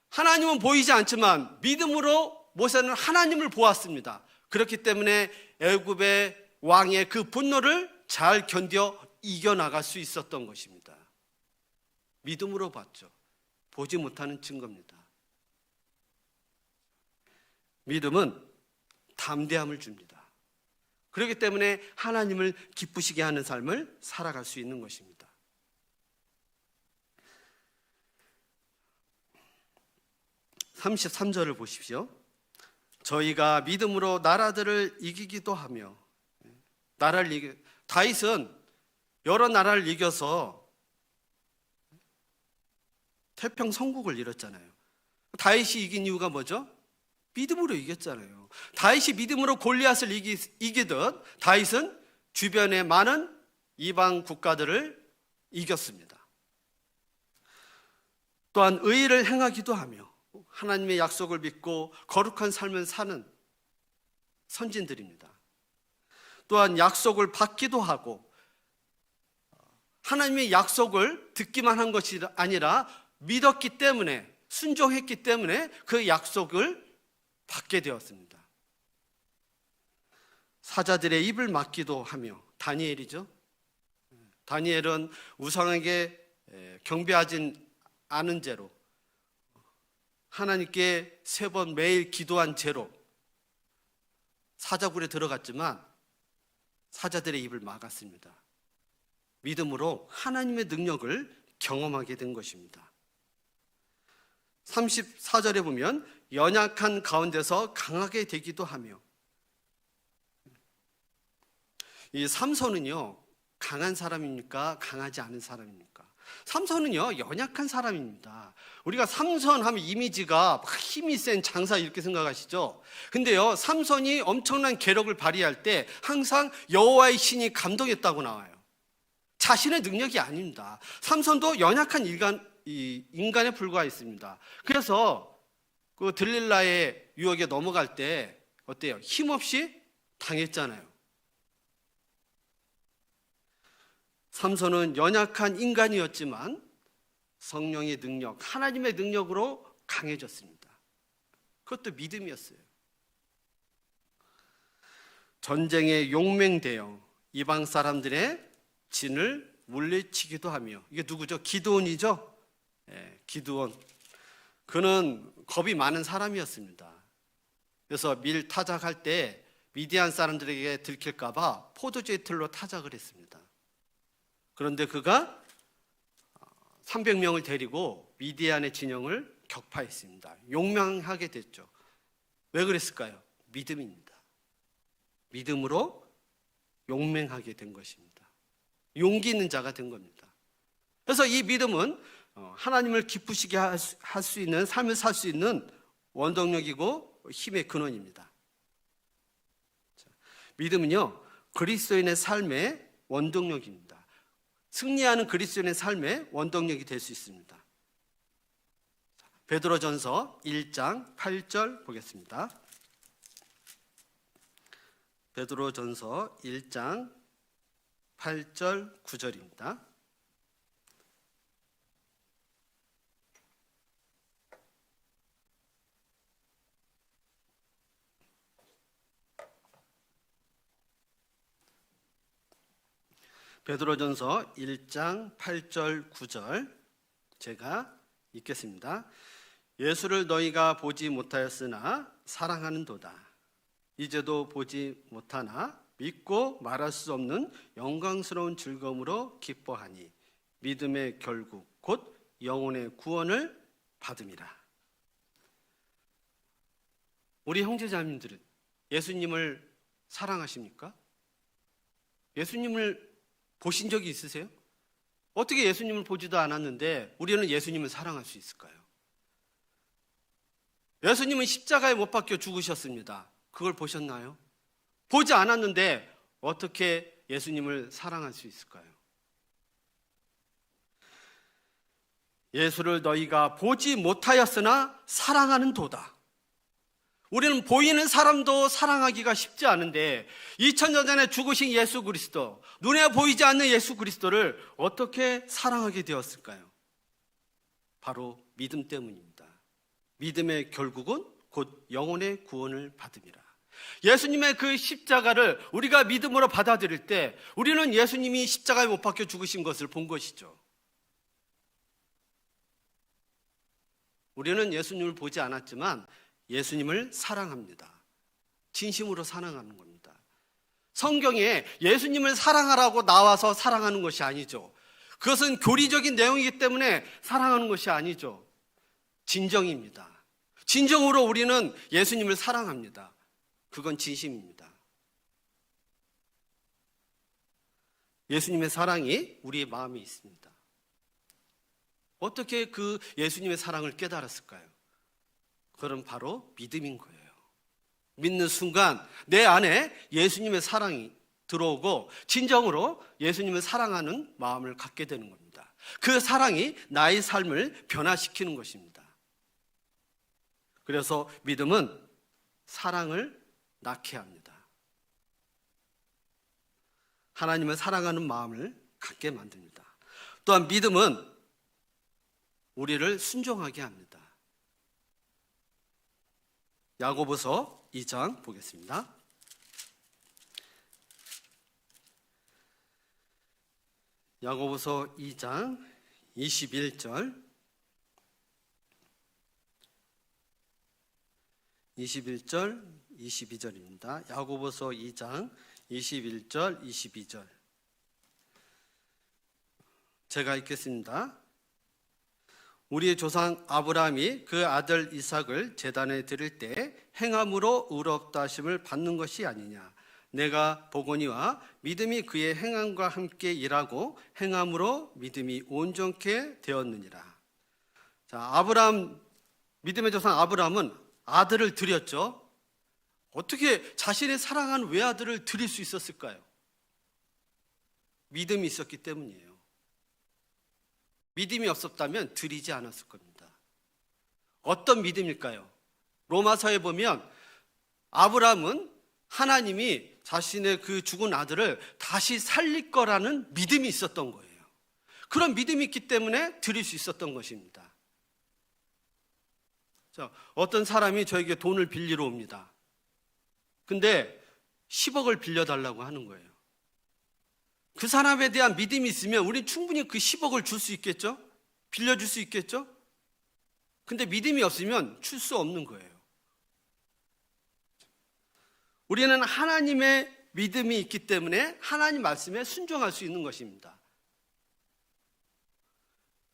하나님은 보이지 않지만 믿음으로 모세는 하나님을 보았습니다. 그렇기 때문에 애굽의 왕의 그 분노를 잘 견뎌 이겨나갈 수 있었던 것입니다. 믿음으로 봤죠. 보지 못하는 증거입니다. 믿음은 담대함을 줍니다. 그렇기 때문에 하나님을 기쁘시게 하는 삶을 살아갈 수 있는 것입니다. 33절을 보십시오. 저희가 믿음으로 나라들을 이기기도 하며. 다윗은 여러 나라를 이겨서 태평성국을 이뤘잖아요. 다윗이 이긴 이유가 뭐죠? 믿음으로 이겼잖아요. 다윗이 믿음으로 골리앗을 이기듯 다윗은 주변의 많은 이방 국가들을 이겼습니다. 또한 의의를 행하기도 하며 하나님의 약속을 믿고 거룩한 삶을 사는 선진들입니다. 또한 약속을 받기도 하고 하나님의 약속을 듣기만 한 것이 아니라 믿었기 때문에, 순종했기 때문에 그 약속을 받게 되었습니다. 사자들의 입을 막기도 하며, 다니엘이죠. 다니엘은 우상에게 경배하지 않은 죄로, 하나님께 3번 매일 기도한 죄로 사자굴에 들어갔지만 사자들의 입을 막았습니다. 믿음으로 하나님의 능력을 경험하게 된 것입니다. 34절에 보면 연약한 가운데서 강하게 되기도 하며, 이 삼손은요, 강한 사람입니까? 강하지 않은 사람입니까? 삼손은요, 연약한 사람입니다. 우리가 삼손 하면 이미지가 막 힘이 센 장사 이렇게 생각하시죠? 근데요, 삼손이 엄청난 계력을 발휘할 때 항상 여호와의 신이 감동했다고 나와요. 자신의 능력이 아닙니다. 삼손도 연약한 인간에 불과했습니다. 그래서 그 들릴라의 유혹에 넘어갈 때 어때요? 힘없이 당했잖아요. 삼손은 연약한 인간이었지만 성령의 능력, 하나님의 능력으로 강해졌습니다. 그것도 믿음이었어요. 전쟁에 용맹되어 이방 사람들의 진을 물리치기도 하며, 이게 누구죠? 기드온이죠? 기드온. 그는 겁이 많은 사람이었습니다. 그래서 밀 타작할 때 미디안 사람들에게 들킬까봐 포도주의 틀로 타작을 했습니다. 그런데 그가 300명을 데리고 미디안의 진영을 격파했습니다. 용맹하게 됐죠. 왜 그랬을까요? 믿음입니다. 믿음으로 용맹하게 된 것입니다. 용기 있는 자가 된 겁니다. 그래서 이 믿음은 하나님을 기쁘시게 할 수 있는 삶을 살 수 있는 원동력이고 힘의 근원입니다. 믿음은요, 그리스도인의 삶의 원동력입니다. 승리하는 그리스도인의 삶의 원동력이 될 수 있습니다. 베드로전서 1장 8절 보겠습니다. 베드로전서 1장 8절 9절입니다. 베드로전서 1장 8절 9절 제가 읽겠습니다. 예수를 너희가 보지 못하였으나 사랑하는도다. 이제도 보지 못하나 믿고 말할 수 없는 영광스러운 즐거움으로 기뻐하니 믿음의 결국 곧 영혼의 구원을 받음이라. 우리 형제자매님들은 예수님을 사랑하십니까? 예수님을 보신 적이 있으세요? 어떻게 예수님을 보지도 않았는데 우리는 예수님을 사랑할 수 있을까요? 예수님은 십자가에 못 박혀 죽으셨습니다. 그걸 보셨나요? 보지 않았는데 어떻게 예수님을 사랑할 수 있을까요? 예수를 너희가 보지 못하였으나 사랑하는 도다. 우리는 보이는 사람도 사랑하기가 쉽지 않은데 2000년 전에 죽으신 예수 그리스도, 눈에 보이지 않는 예수 그리스도를 어떻게 사랑하게 되었을까요? 바로 믿음 때문입니다. 믿음의 결국은 곧 영혼의 구원을 받음이라. 예수님의 그 십자가를 우리가 믿음으로 받아들일 때 우리는 예수님이 십자가에 못 박혀 죽으신 것을 본 것이죠. 우리는 예수님을 보지 않았지만 예수님을 사랑합니다. 진심으로 사랑하는 겁니다. 성경에 예수님을 사랑하라고 나와서 사랑하는 것이 아니죠. 그것은 교리적인 내용이기 때문에 사랑하는 것이 아니죠. 진정입니다. 진정으로 우리는 예수님을 사랑합니다. 그건 진심입니다. 예수님의 사랑이 우리의 마음에 있습니다. 어떻게 그 예수님의 사랑을 깨달았을까요? 그건 바로 믿음인 거예요. 믿는 순간 내 안에 예수님의 사랑이 들어오고 진정으로 예수님을 사랑하는 마음을 갖게 되는 겁니다. 그 사랑이 나의 삶을 변화시키는 것입니다. 그래서 믿음은 사랑을 낳게 합니다. 하나님을 사랑하는 마음을 갖게 만듭니다. 또한 믿음은 우리를 순종하게 합니다. 야고보서 2장 보겠습니다. 야고보서 2장 21절 22절입니다. 야고보서 2장 21절 22절 제가 읽겠습니다. 우리의 조상 아브라함이 그 아들 이삭을 제단에 드릴 때 행함으로 의롭다 하심을 받는 것이 아니냐. 내가 보거니와 믿음이 그의 행함과 함께 일하고 행함으로 믿음이 온전케 되었느니라. 자, 아브라함, 믿음의 조상 아브라함은 아들을 드렸죠. 어떻게 자신의 사랑하는 외아들을 드릴 수 있었을까요? 믿음이 있었기 때문이에요. 믿음이 없었다면 드리지 않았을 겁니다. 어떤 믿음일까요? 로마서에 보면 아브라함은 하나님이 자신의 그 죽은 아들을 다시 살릴 거라는 믿음이 있었던 거예요. 그런 믿음이 있기 때문에 드릴 수 있었던 것입니다. 자, 어떤 사람이 저에게 돈을 빌리러 옵니다. 근데 10억을 빌려달라고 하는 거예요. 그 사람에 대한 믿음이 있으면 우리는 충분히 그 10억을 줄 수 있겠죠? 빌려줄 수 있겠죠? 근데 믿음이 없으면 줄 수 없는 거예요. 우리는 하나님의 믿음이 있기 때문에 하나님 말씀에 순종할 수 있는 것입니다.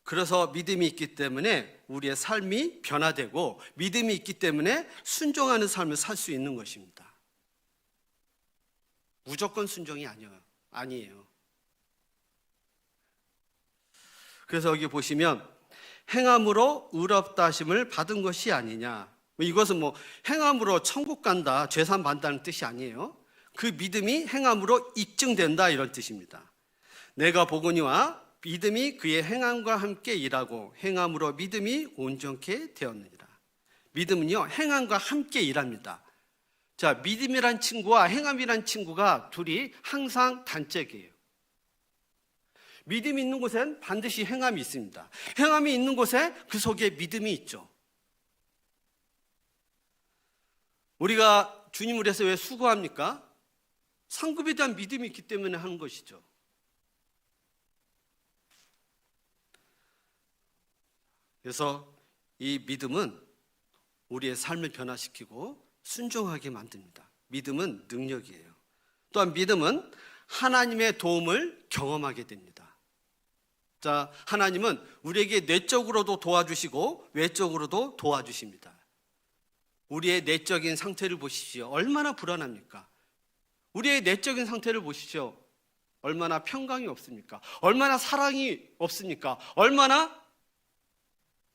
그래서 믿음이 있기 때문에 우리의 삶이 변화되고 믿음이 있기 때문에 순종하는 삶을 살 수 있는 것입니다. 무조건 순종이 아니에요. 그래서 여기 보시면 행함으로 의롭다 하심을 받은 것이 아니냐. 이것은 행함으로 천국 간다, 죄산 받는다는 뜻이 아니에요. 그 믿음이 행함으로 입증된다 이런 뜻입니다. 내가 보거니와 믿음이 그의 행함과 함께 일하고 행함으로 믿음이 온전케 되었느니라. 믿음은요, 행함과 함께 일합니다. 자, 믿음이란 친구와 행함이란 친구가 둘이 항상 단짝이에요. 믿음이 있는 곳엔 반드시 행함이 있습니다. 행함이 있는 곳에 그 속에 믿음이 있죠. 우리가 주님을 위해서 왜 수고합니까? 상급에 대한 믿음이 있기 때문에 하는 것이죠. 그래서 이 믿음은 우리의 삶을 변화시키고 순종하게 만듭니다. 믿음은 능력이에요. 또한 믿음은 하나님의 도움을 경험하게 됩니다. 자, 하나님은 우리에게 내적으로도 도와주시고 외적으로도 도와주십니다. 우리의 내적인 상태를 보십시오. 얼마나 불안합니까? 우리의 내적인 상태를 보십시오. 얼마나 평강이 없습니까? 얼마나 사랑이 없습니까? 얼마나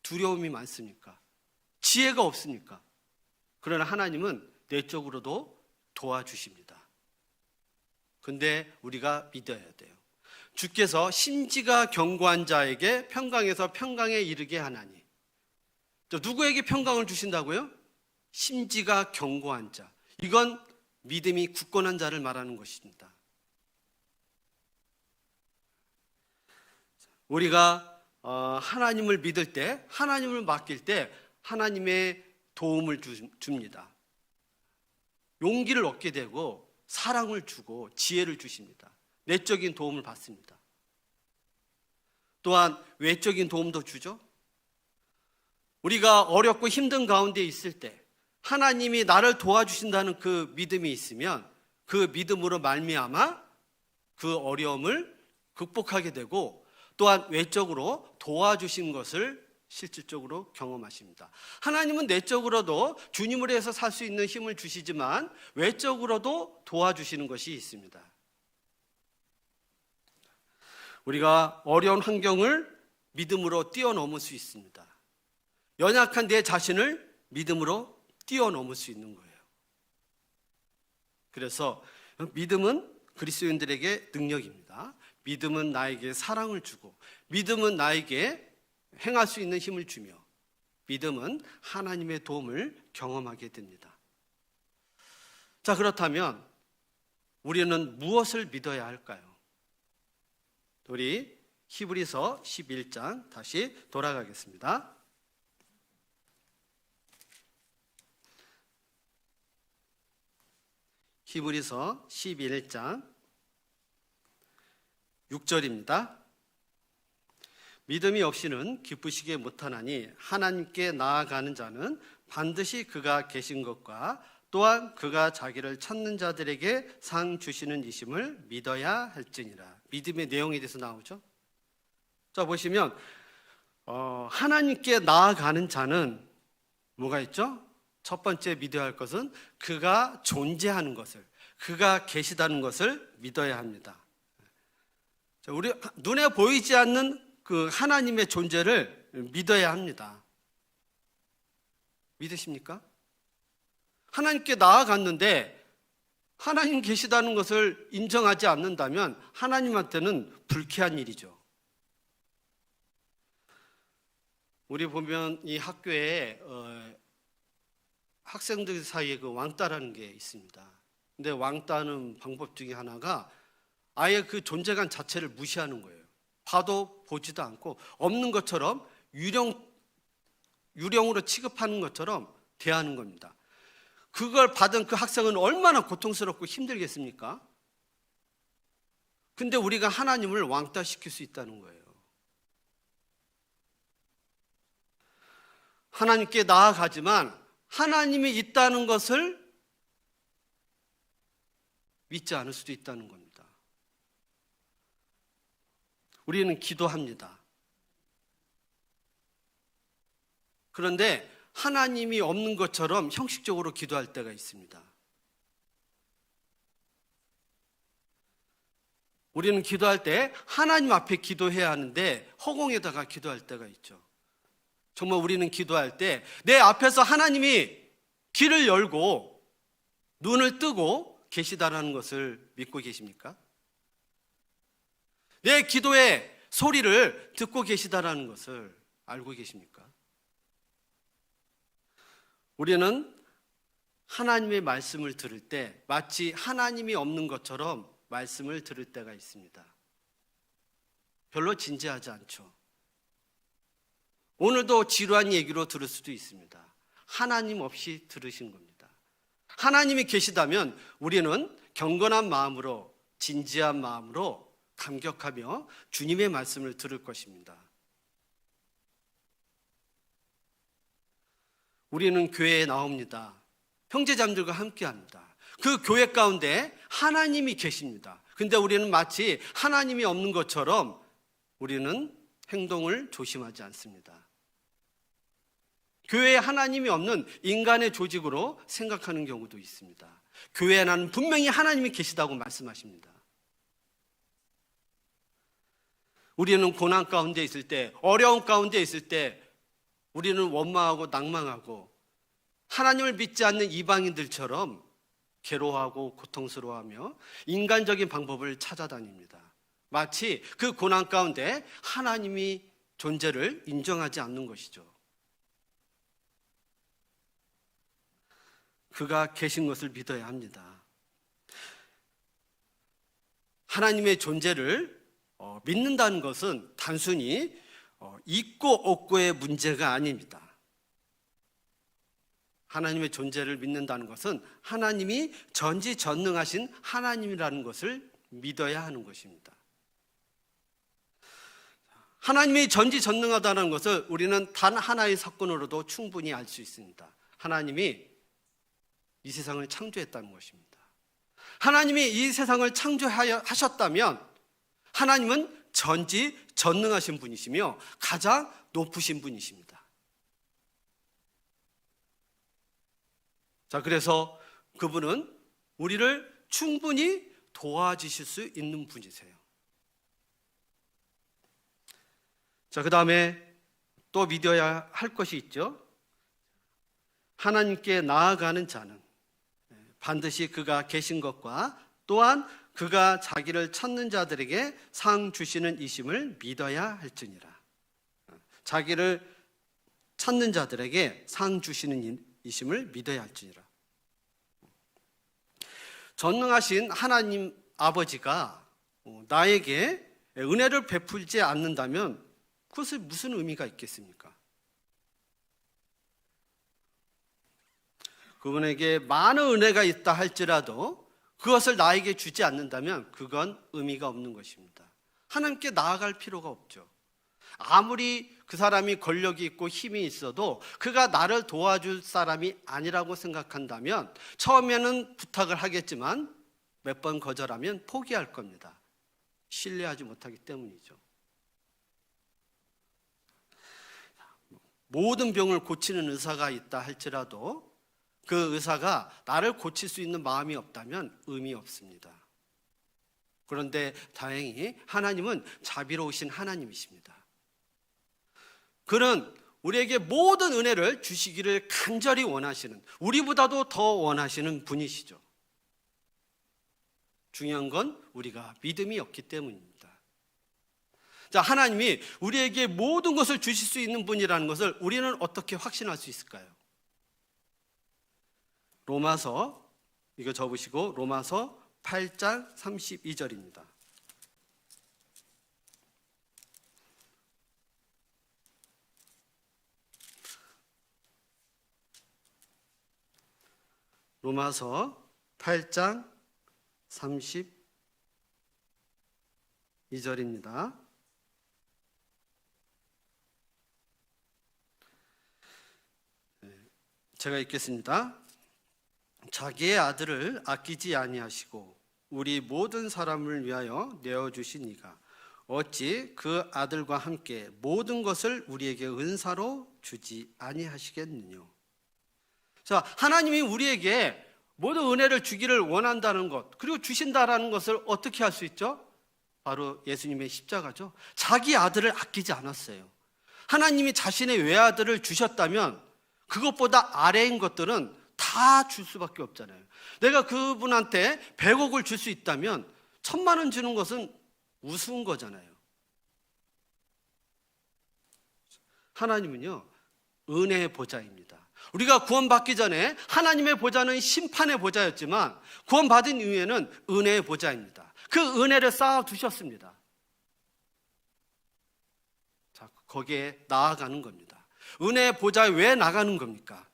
두려움이 많습니까? 지혜가 없습니까? 그러나 하나님은 내적으로도 도와주십니다. 근데 우리가 믿어야 돼요. 주께서 심지가 견고한 자에게 평강에서 평강에 이르게 하나니. 누구에게 평강을 주신다고요? 심지가 견고한 자. 이건 믿음이 굳건한 자를 말하는 것입니다. 우리가 하나님을 믿을 때, 하나님을 맡길 때 하나님의 도움을 줍니다. 용기를 얻게 되고 사랑을 주고 지혜를 주십니다. 내적인 도움을 받습니다. 또한 외적인 도움도 주죠. 우리가 어렵고 힘든 가운데 있을 때 하나님이 나를 도와주신다는 그 믿음이 있으면 그 믿음으로 말미암아 그 어려움을 극복하게 되고 또한 외적으로 도와주신 것을 실질적으로 경험하십니다. 하나님은 내적으로도 주님을 위해서 살 수 있는 힘을 주시지만 외적으로도 도와주시는 것이 있습니다. 우리가 어려운 환경을 믿음으로 뛰어넘을 수 있습니다. 연약한 내 자신을 믿음으로 뛰어넘을 수 있는 거예요. 그래서 믿음은 그리스도인들에게 능력입니다. 믿음은 나에게 사랑을 주고 믿음은 나에게 행할 수 있는 힘을 주며 믿음은 하나님의 도움을 경험하게 됩니다. 자, 그렇다면 우리는 무엇을 믿어야 할까요? 우리 히브리서 11장 다시 돌아가겠습니다. 히브리서 11장 6절입니다. 믿음이 없이는 기쁘시게 못하나니 하나님께 나아가는 자는 반드시 그가 계신 것과 또한 그가 자기를 찾는 자들에게 상 주시는 이심을 믿어야 할지니라. 믿음의 내용에 대해서 나오죠. 자, 보시면 하나님께 나아가는 자는 뭐가 있죠? 첫 번째 믿어야 할 것은 그가 존재하는 것을, 그가 계시다는 것을 믿어야 합니다. 자, 우리 눈에 보이지 않는 그 하나님의 존재를 믿어야 합니다. 믿으십니까? 하나님께 나아갔는데 하나님 계시다는 것을 인정하지 않는다면 하나님한테는 불쾌한 일이죠. 우리 보면 이 학교에 학생들 사이에 그 왕따라는 게 있습니다. 근데 왕따는 방법 중에 하나가 아예 그 존재감 자체를 무시하는 거예요. 봐도 보지도 않고 없는 것처럼 유령으로 취급하는 것처럼 대하는 겁니다. 그걸 받은 그 학생은 얼마나 고통스럽고 힘들겠습니까? 근데 우리가 하나님을 왕따시킬 수 있다는 거예요. 하나님께 나아가지만 하나님이 있다는 것을 믿지 않을 수도 있다는 겁니다. 우리는 기도합니다. 그런데 하나님이 없는 것처럼 형식적으로 기도할 때가 있습니다. 우리는 기도할 때 하나님 앞에 기도해야 하는데 허공에다가 기도할 때가 있죠. 정말 우리는 기도할 때 내 앞에서 하나님이 길을 열고 눈을 뜨고 계시다라는 것을 믿고 계십니까? 내 기도의 소리를 듣고 계시다라는 것을 알고 계십니까? 우리는 하나님의 말씀을 들을 때 마치 하나님이 없는 것처럼 말씀을 들을 때가 있습니다. 별로 진지하지 않죠. 오늘도 지루한 얘기로 들을 수도 있습니다. 하나님 없이 들으신 겁니다. 하나님이 계시다면 우리는 경건한 마음으로, 진지한 마음으로 감격하며 주님의 말씀을 들을 것입니다. 우리는 교회에 나옵니다. 형제자매들과 함께합니다. 그 교회 가운데 하나님이 계십니다. 근데 우리는 마치 하나님이 없는 것처럼 우리는 행동을 조심하지 않습니다. 교회에 하나님이 없는 인간의 조직으로 생각하는 경우도 있습니다. 교회에 나는 분명히 하나님이 계시다고 말씀하십니다. 우리는 고난 가운데 있을 때, 어려운 가운데 있을 때 우리는 원망하고 낭망하고 하나님을 믿지 않는 이방인들처럼 괴로워하고 고통스러워하며 인간적인 방법을 찾아다닙니다. 마치 그 고난 가운데 하나님이 존재를 인정하지 않는 것이죠. 그가 계신 것을 믿어야 합니다. 하나님의 존재를 믿는다는 것은 단순히 있고 없고의 문제가 아닙니다. 하나님의 존재를 믿는다는 것은 하나님이 전지전능하신 하나님이라는 것을 믿어야 하는 것입니다. 하나님이 전지전능하다는 것을 우리는 단 하나의 사건으로도 충분히 알 수 있습니다. 하나님이 이 세상을 창조했다는 것입니다. 하나님이 이 세상을 창조하셨다면 하나님은 전지전능하신 분이시며 가장 높으신 분이십니다. 자, 그래서 그분은 우리를 충분히 도와주실 수 있는 분이세요. 자, 그 다음에 또 믿어야 할 것이 있죠. 하나님께 나아가는 자는 반드시 그가 계신 것과 또한 그가 자기를 찾는 자들에게 상 주시는 이심을 믿어야 할지니라. 자기를 찾는 자들에게 상 주시는 이심을 믿어야 할지니라. 전능하신 하나님 아버지가 나에게 은혜를 베풀지 않는다면 그것에 무슨 의미가 있겠습니까? 그분에게 많은 은혜가 있다 할지라도 그것을 나에게 주지 않는다면 그건 의미가 없는 것입니다. 하나님께 나아갈 필요가 없죠. 아무리 그 사람이 권력이 있고 힘이 있어도 그가 나를 도와줄 사람이 아니라고 생각한다면 처음에는 부탁을 하겠지만 몇 번 거절하면 포기할 겁니다. 신뢰하지 못하기 때문이죠. 모든 병을 고치는 의사가 있다 할지라도 그 의사가 나를 고칠 수 있는 마음이 없다면 의미 없습니다. 그런데 다행히 하나님은 자비로우신 하나님이십니다. 그는 우리에게 모든 은혜를 주시기를 간절히 원하시는, 우리보다도 더 원하시는 분이시죠. 중요한 건 우리가 믿음이 없기 때문입니다. 자, 하나님이 우리에게 모든 것을 주실 수 있는 분이라는 것을 우리는 어떻게 확신할 수 있을까요? 로마서, 이거 적으시고 로마서 8장 32절입니다. 로마서 8장 32절입니다. 제가 읽겠습니다. 자기의 아들을 아끼지 아니하시고 우리 모든 사람을 위하여 내어주신 이가 어찌 그 아들과 함께 모든 것을 우리에게 은사로 주지 아니하시겠느냐. 자, 하나님이 우리에게 모든 은혜를 주기를 원한다는 것, 그리고 주신다라는 것을 어떻게 할 수 있죠? 바로 예수님의 십자가죠. 자기 아들을 아끼지 않았어요. 하나님이 자신의 외아들을 주셨다면 그것보다 아래인 것들은 다 줄 수밖에 없잖아요. 내가 그분한테 100억을 줄 수 있다면 1000만 원 주는 것은 우스운 거잖아요. 하나님은요, 은혜의 보좌입니다. 우리가 구원받기 전에 하나님의 보좌는 심판의 보좌였지만 구원받은 이후에는 은혜의 보좌입니다. 그 은혜를 쌓아두셨습니다. 자, 거기에 나아가는 겁니다. 은혜의 보좌에 왜 나가는 겁니까?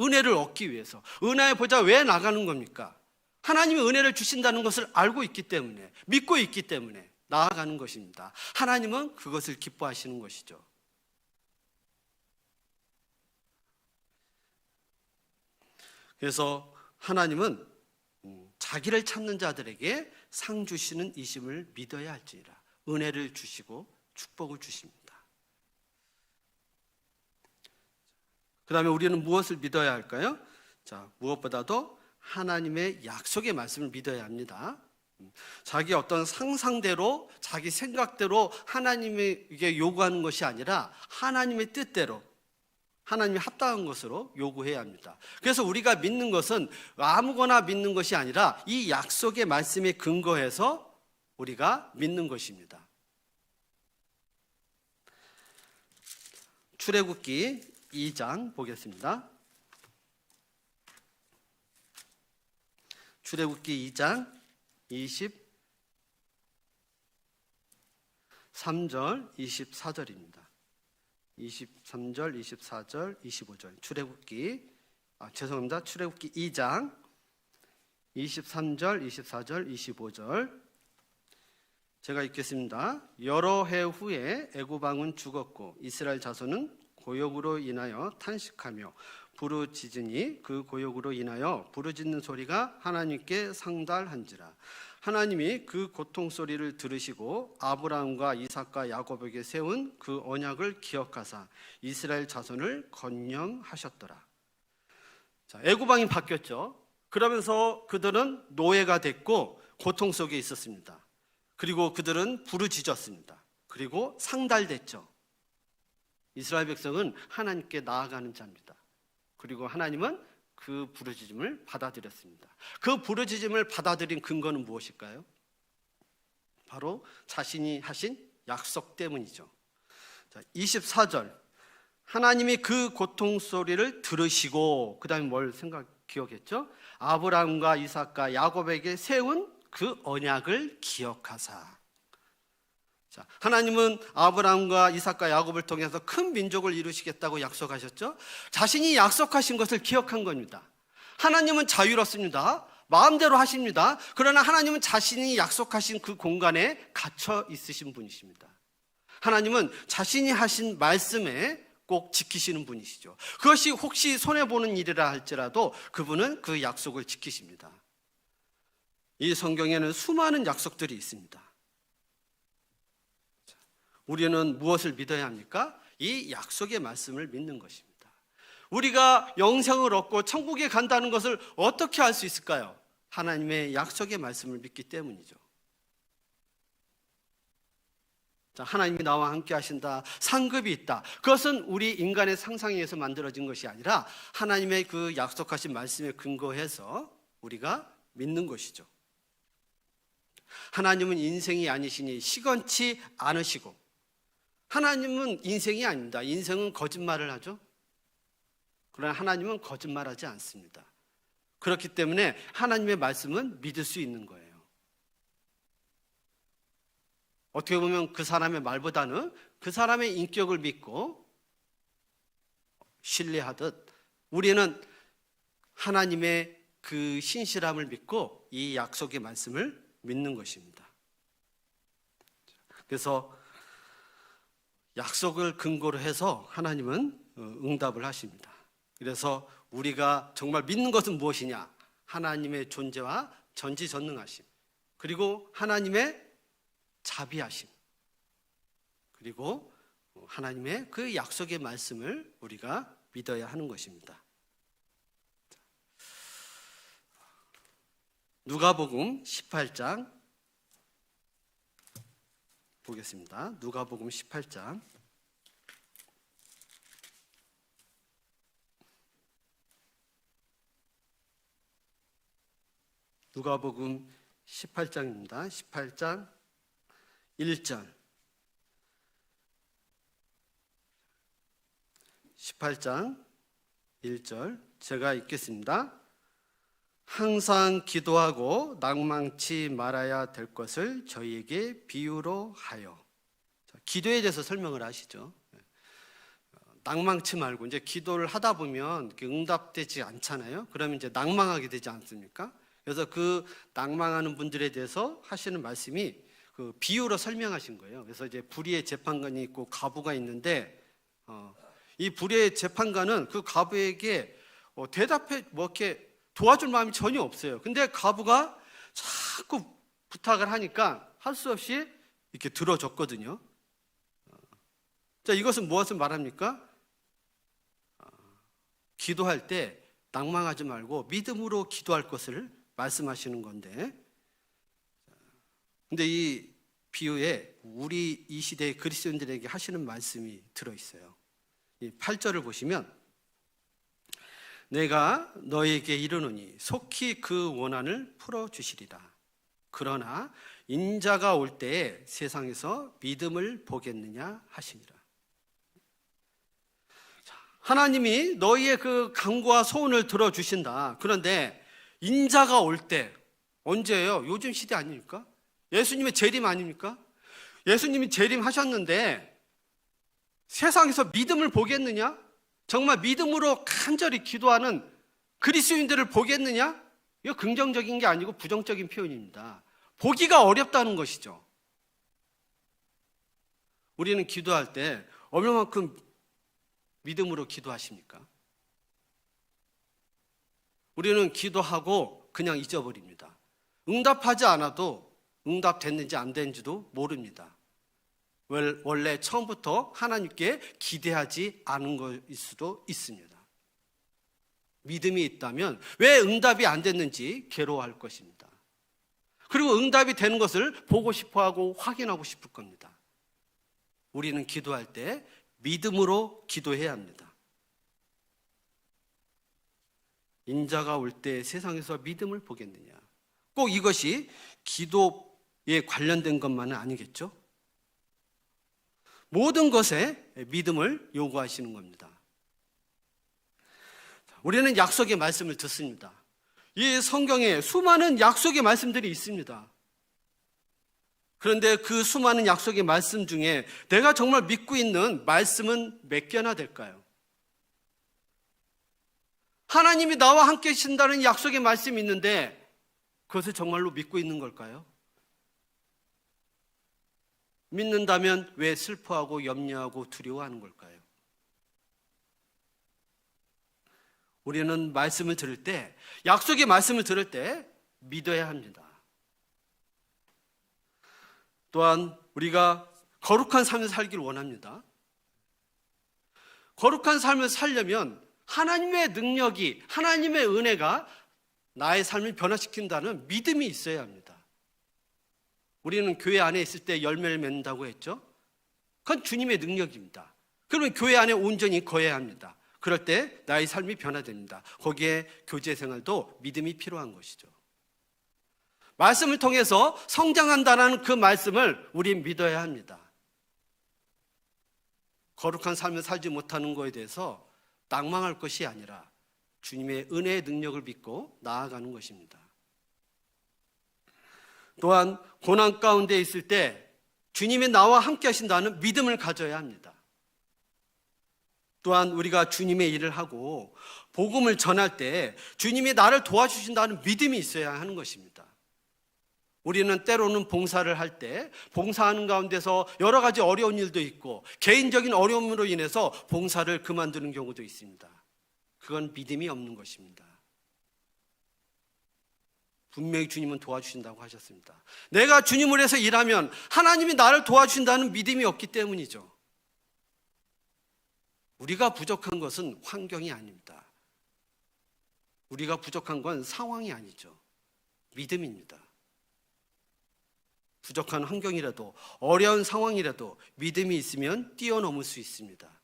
은혜를 얻기 위해서. 은혜의 보좌 왜 나가는 겁니까? 하나님이 은혜를 주신다는 것을 알고 있기 때문에, 믿고 있기 때문에 나아가는 것입니다. 하나님은 그것을 기뻐하시는 것이죠. 그래서 하나님은 자기를 찾는 자들에게 상 주시는 이심을 믿어야 할지니라. 은혜를 주시고 축복을 주십니다. 그 다음에 우리는 무엇을 믿어야 할까요? 자, 무엇보다도 하나님의 약속의 말씀을 믿어야 합니다. 자기 어떤 상상대로, 자기 생각대로 하나님에게 요구하는 것이 아니라 하나님의 뜻대로, 하나님이 합당한 것으로 요구해야 합니다. 그래서 우리가 믿는 것은 아무거나 믿는 것이 아니라 이 약속의 말씀에 근거해서 우리가 믿는 것입니다. 출애굽기 2장 보겠습니다. 출애굽기 2장 23절 24절입니다. 23절, 24절, 25절. 출애굽기 2장 23절, 24절, 25절. 제가 읽겠습니다. 여러 해 후에 애굽 왕은 죽었고 이스라엘 자손은 고역으로 인하여 탄식하며 부르짖으니 그 고역으로 인하여 부르짖는 소리가 하나님께 상달한지라. 하나님이 그 고통 소리를 들으시고 아브라함과 이삭과 야곱에게 세운 그 언약을 기억하사 이스라엘 자손을 건념하셨더라. 자, 애굽 왕이 바뀌었죠. 그러면서 그들은 노예가 됐고 고통 속에 있었습니다. 그리고 그들은 부르짖었습니다. 그리고 상달됐죠. 이스라엘 백성은 하나님께 나아가는 자입니다. 그리고 하나님은 그 부르짖음을 받아들였습니다. 그 부르짖음을 받아들인 근거는 무엇일까요? 바로 자신이 하신 약속 때문이죠. 자, 24절. 하나님이 그 고통 소리를 들으시고 그 다음에 뭘 기억했죠? 아브라함과 이삭과 야곱에게 세운 그 언약을 기억하사. 자, 하나님은 아브라함과 이삭과 야곱을 통해서 큰 민족을 이루시겠다고 약속하셨죠? 자신이 약속하신 것을 기억한 겁니다. 하나님은 자유롭습니다. 마음대로 하십니다. 그러나 하나님은 자신이 약속하신 그 공간에 갇혀 있으신 분이십니다. 하나님은 자신이 하신 말씀에 꼭 지키시는 분이시죠. 그것이 혹시 손해보는 일이라 할지라도 그분은 그 약속을 지키십니다. 이 성경에는 수많은 약속들이 있습니다. 우리는 무엇을 믿어야 합니까? 이 약속의 말씀을 믿는 것입니다. 우리가 영생을 얻고 천국에 간다는 것을 어떻게 알 수 있을까요? 하나님의 약속의 말씀을 믿기 때문이죠. 자, 하나님이 나와 함께 하신다, 상급이 있다. 그것은 우리 인간의 상상에 의해서 만들어진 것이 아니라 하나님의 그 약속하신 말씀에 근거해서 우리가 믿는 것이죠. 하나님은 인생이 아니시니 시건치 않으시고, 하나님은 인생이 아닙니다. 인생은 거짓말을 하죠. 그러나 하나님은 거짓말하지 않습니다. 그렇기 때문에 하나님의 말씀은 믿을 수 있는 거예요. 어떻게 보면 그 사람의 말보다는 그 사람의 인격을 믿고 신뢰하듯 우리는 하나님의 그 신실함을 믿고 이 약속의 말씀을 믿는 것입니다. 그래서 약속을 근거로 해서 하나님은 응답을 하십니다. 그래서 우리가 정말 믿는 것은 무엇이냐? 하나님의 존재와 전지전능하심, 그리고 하나님의 자비하심, 그리고 하나님의 그 약속의 말씀을 우리가 믿어야 하는 것입니다. 누가복음 18장 보겠습니다. 누가복음 18장 누가복음 18장입니다. 18장 1절 18장 1절 제가 읽겠습니다. 항상 기도하고 낭망치 말아야 될 것을 저희에게 비유로 하여. 기도에 대해서 설명을 하시죠. 낭망치 말고 이제 기도를 하다 보면 응답되지 않잖아요. 그러면 이제 낭망하게 되지 않습니까? 그래서 그 낭망하는 분들에 대해서 하시는 말씀이 그 비유로 설명하신 거예요. 그래서 이제 불의의 재판관이 있고 가부가 있는데 이 불의의 재판관은 그 가부에게 대답해 이렇게 도와줄 마음이 전혀 없어요. 근데 가부가 자꾸 부탁을 하니까 할 수 없이 이렇게 들어줬거든요. 자, 이것은 무엇을 말합니까? 기도할 때 낭망하지 말고 믿음으로 기도할 것을 말씀하시는 건데, 근데 이 비유에 우리 이 시대의 그리스도인들에게 하시는 말씀이 들어있어요. 이 8절을 보시면 내가 너에게 이르노니 속히 그 원한을 풀어주시리라. 그러나 인자가 올 때에 세상에서 믿음을 보겠느냐 하시니라. 하나님이 너희의 그 간구와 소원을 들어주신다. 그런데 인자가 올 때 언제예요? 요즘 시대 아닙니까? 예수님의 재림 아닙니까? 예수님이 재림하셨는데 세상에서 믿음을 보겠느냐? 정말 믿음으로 간절히 기도하는 그리스도인들을 보겠느냐? 이거 긍정적인 게 아니고 부정적인 표현입니다. 보기가 어렵다는 것이죠. 우리는 기도할 때 얼마만큼 믿음으로 기도하십니까? 우리는 기도하고 그냥 잊어버립니다. 응답하지 않아도 응답됐는지 안 됐는지도 모릅니다. 원래 처음부터 하나님께 기대하지 않은 것일 수도 있습니다. 믿음이 있다면 왜 응답이 안 됐는지 괴로워할 것입니다. 그리고 응답이 되는 것을 보고 싶어하고 확인하고 싶을 겁니다. 우리는 기도할 때 믿음으로 기도해야 합니다. 인자가 올 때 세상에서 믿음을 보겠느냐. 꼭 이것이 기도에 관련된 것만은 아니겠죠? 모든 것에 믿음을 요구하시는 겁니다. 우리는 약속의 말씀을 듣습니다. 이 성경에 수많은 약속의 말씀들이 있습니다. 그런데 그 수많은 약속의 말씀 중에 내가 정말 믿고 있는 말씀은 몇 개나 될까요? 하나님이 나와 함께 하신다는 약속의 말씀이 있는데 그것을 정말로 믿고 있는 걸까요? 믿는다면 왜 슬퍼하고 염려하고 두려워하는 걸까요? 우리는 말씀을 들을 때, 약속의 말씀을 들을 때 믿어야 합니다. 또한 우리가 거룩한 삶을 살기를 원합니다. 거룩한 삶을 살려면 하나님의 능력이, 하나님의 은혜가 나의 삶을 변화시킨다는 믿음이 있어야 합니다. 우리는 교회 안에 있을 때 열매를 맺는다고 했죠? 그건 주님의 능력입니다. 그러면 교회 안에 온전히 거해야 합니다. 그럴 때 나의 삶이 변화됩니다. 거기에 교제 생활도 믿음이 필요한 것이죠. 말씀을 통해서 성장한다는 그 말씀을 우린 믿어야 합니다. 거룩한 삶을 살지 못하는 것에 대해서 낙망할 것이 아니라 주님의 은혜의 능력을 믿고 나아가는 것입니다. 또한 고난 가운데 있을 때 주님이 나와 함께 하신다는 믿음을 가져야 합니다. 또한 우리가 주님의 일을 하고 복음을 전할 때 주님이 나를 도와주신다는 믿음이 있어야 하는 것입니다. 우리는 때로는 봉사를 할 때 봉사하는 가운데서 여러 가지 어려운 일도 있고 개인적인 어려움으로 인해서 봉사를 그만두는 경우도 있습니다. 그건 믿음이 없는 것입니다. 분명히 주님은 도와주신다고 하셨습니다. 내가 주님을 위해서 일하면 하나님이 나를 도와주신다는 믿음이 없기 때문이죠. 우리가 부족한 것은 환경이 아닙니다. 우리가 부족한 건 상황이 아니죠. 믿음입니다. 부족한 환경이라도 어려운 상황이라도 믿음이 있으면 뛰어넘을 수 있습니다.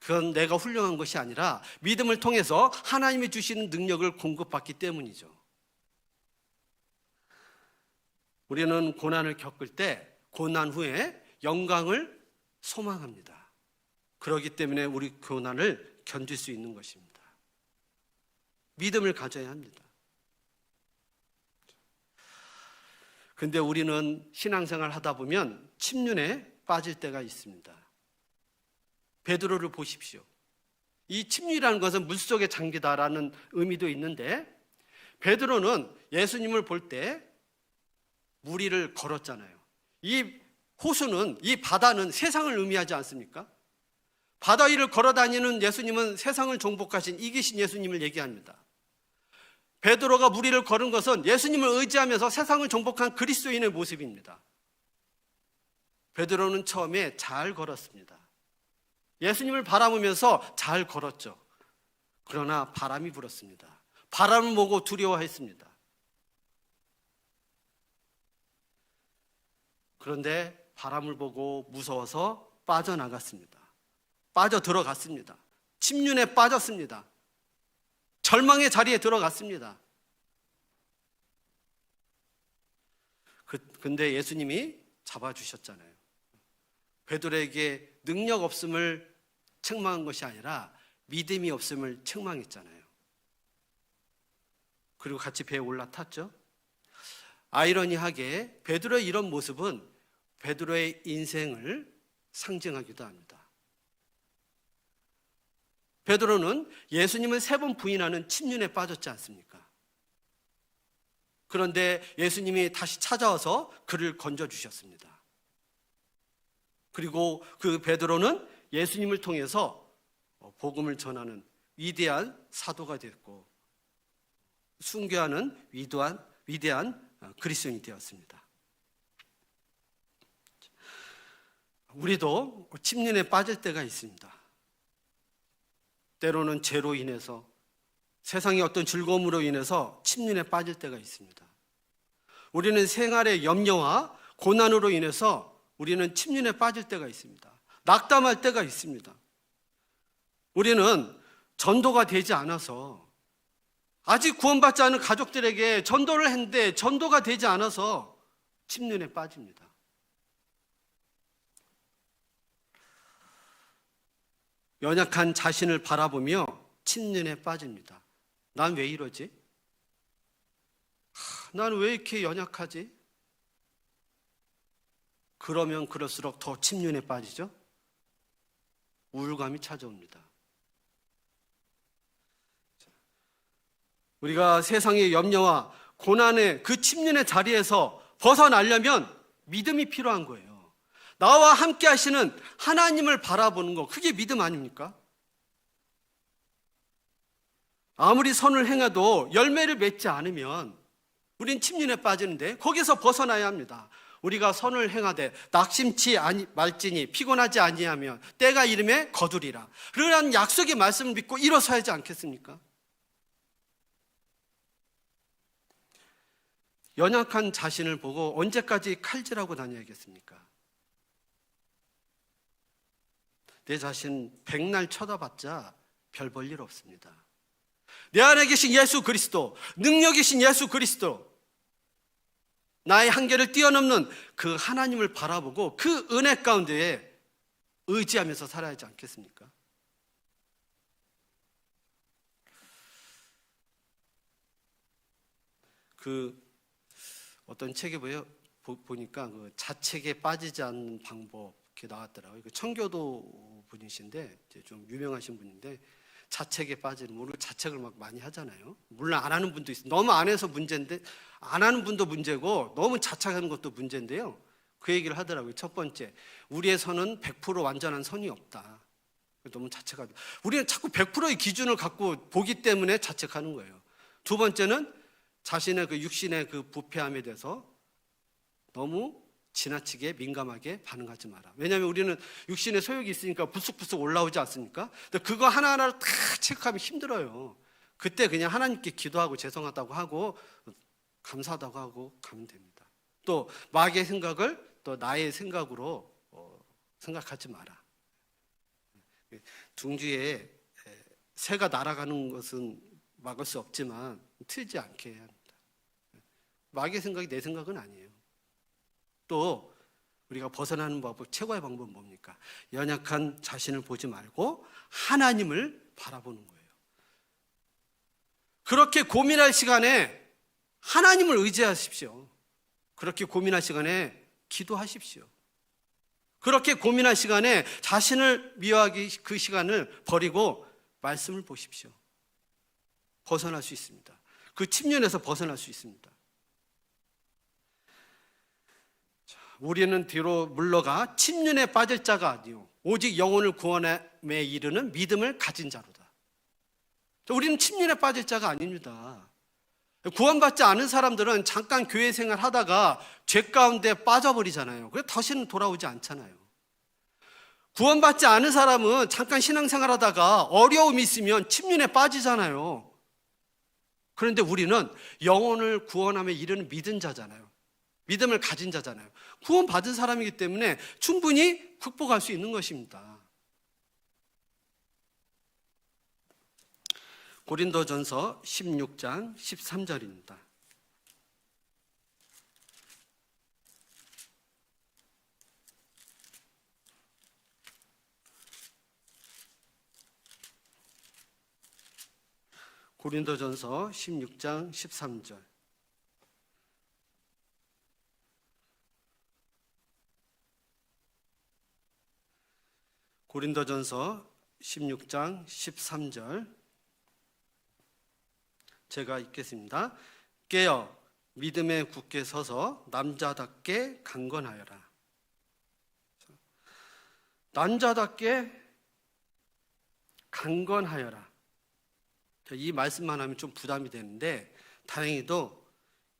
그건 내가 훌륭한 것이 아니라 믿음을 통해서 하나님이 주시는 능력을 공급받기 때문이죠. 우리는 고난을 겪을 때 고난 후에 영광을 소망합니다. 그렇기 때문에 우리 고난을 견딜 수 있는 것입니다. 믿음을 가져야 합니다. 근데 우리는 신앙생활 하다 보면 침륜에 빠질 때가 있습니다. 베드로를 보십시오. 이 침륜이라는 것은 물속에 잠기다라는 의미도 있는데 베드로는 예수님을 볼 때 무리를 걸었잖아요. 이 호수는, 이 바다는 세상을 의미하지 않습니까? 바다 위를 걸어다니는 예수님은 세상을 정복하신 이기신 예수님을 얘기합니다. 베드로가 무리를 걸은 것은 예수님을 의지하면서 세상을 정복한 그리스도인의 모습입니다. 베드로는 처음에 잘 걸었습니다. 예수님을 바라보면서 잘 걸었죠. 그러나 바람이 불었습니다. 바람을 보고 두려워했습니다. 그런데 바람을 보고 무서워서 빠져나갔습니다. 빠져들어갔습니다. 침륜에 빠졌습니다. 절망의 자리에 들어갔습니다. 근데 예수님이 잡아주셨잖아요. 베드로에게 능력 없음을 책망한 것이 아니라 믿음이 없음을 책망했잖아요. 그리고 같이 배에 올라탔죠. 아이러니하게 베드로의 이런 모습은 베드로의 인생을 상징하기도 합니다. 베드로는 예수님을 3번 부인하는 침륜에 빠졌지 않습니까? 그런데 예수님이 다시 찾아와서 그를 건져주셨습니다. 그리고 그 베드로는 예수님을 통해서 복음을 전하는 위대한 사도가 됐고 순교하는 위대한 그리스도인이 되었습니다. 우리도 침륜에 빠질 때가 있습니다. 때로는 죄로 인해서 세상의 어떤 즐거움으로 인해서 침륜에 빠질 때가 있습니다. 우리는 생활의 염려와 고난으로 인해서 우리는 침륜에 빠질 때가 있습니다. 낙담할 때가 있습니다. 우리는 전도가 되지 않아서 아직 구원받지 않은 가족들에게 전도를 했는데 전도가 되지 않아서 침륜에 빠집니다. 연약한 자신을 바라보며 침륜에 빠집니다. 난 왜 이러지? 난 왜 이렇게 연약하지? 그러면 그럴수록 더 침륜에 빠지죠. 우울감이 찾아옵니다. 우리가 세상의 염려와 고난의 그 침륜의 자리에서 벗어나려면 믿음이 필요한 거예요. 나와 함께 하시는 하나님을 바라보는 거, 그게 믿음 아닙니까? 아무리 선을 행해도 열매를 맺지 않으면 우린 침륜에 빠지는데 거기서 벗어나야 합니다. 우리가 선을 행하되 낙심치 말지니 피곤하지 아니하면 때가 이름에 거두리라. 그러한 약속의 말씀을 믿고 일어서야 하지 않겠습니까? 연약한 자신을 보고 언제까지 칼질하고 다녀야겠습니까? 내 자신 백날 쳐다봤자 별 볼 일 없습니다. 내 안에 계신 예수 그리스도, 능력이신 예수 그리스도, 나의 한계를 뛰어넘는 그 하나님을 바라보고 그 은혜 가운데에 의지하면서 살아야 하지 않겠습니까? 어떤 책에 보니까 그 자책에 빠지지 않는 방법 이렇게 나왔더라고요. 청교도 분이신데 이제 좀 유명하신 분인데 자책에 빠지는, 우리가 자책을 막 많이 하잖아요. 물론 안 하는 분도 있어요. 너무 안 해서 문제인데, 안 하는 분도 문제고 너무 자책하는 것도 문제인데요. 그 얘기를 하더라고요. 첫 번째, 우리의 선은 100% 완전한 선이 없다. 너무 자책하다. 우리는 자꾸 100%의 기준을 갖고 보기 때문에 자책하는 거예요. 두 번째는 자신의 그 육신의 그 부패함에 대해서 너무 지나치게 민감하게 반응하지 마라. 왜냐하면 우리는 육신의 소욕이 있으니까 부스부스 올라오지 않습니까? 근데 그거 하나하나를 다 체크하면 힘들어요. 그때 그냥 하나님께 기도하고 죄송하다고 하고 감사하다고 하고 가면 됩니다. 또 마귀의 생각을 또 나의 생각으로 생각하지 마라. 둥지에 새가 날아가는 것은 막을 수 없지만 틀지 않게 해야 합니다. 마귀의 생각이 내 생각은 아니에요. 또 우리가 벗어나는 방법, 최고의 방법은 뭡니까? 연약한 자신을 보지 말고 하나님을 바라보는 거예요. 그렇게 고민할 시간에 하나님을 의지하십시오. 그렇게 고민할 시간에 기도하십시오. 그렇게 고민할 시간에 자신을 미워하기 그 시간을 버리고 말씀을 보십시오. 벗어날 수 있습니다. 그 침륜에서 벗어날 수 있습니다. 우리는 뒤로 물러가 침륜에 빠질 자가 아니요 오직 영혼을 구원함에 이르는 믿음을 가진 자로다. 우리는 침륜에 빠질 자가 아닙니다. 구원받지 않은 사람들은 잠깐 교회 생활 하다가 죄 가운데 빠져버리잖아요. 그래서 다시는 돌아오지 않잖아요. 구원받지 않은 사람은 잠깐 신앙생활 하다가 어려움이 있으면 침륜에 빠지잖아요. 그런데 우리는 영혼을 구원함에 이르는 믿은 자잖아요. 믿음을 가진 자잖아요. 구원받은 사람이기 때문에 충분히 극복할 수 있는 것입니다. 고린도전서 16장 13절입니다. 고린도전서 16장 13절. 고린도전서 16장 13절 제가 읽겠습니다. 깨어 믿음에 굳게 서서 남자답게 강건하여라. 남자답게 강건하여라. 이 말씀만 하면 좀 부담이 되는데 다행히도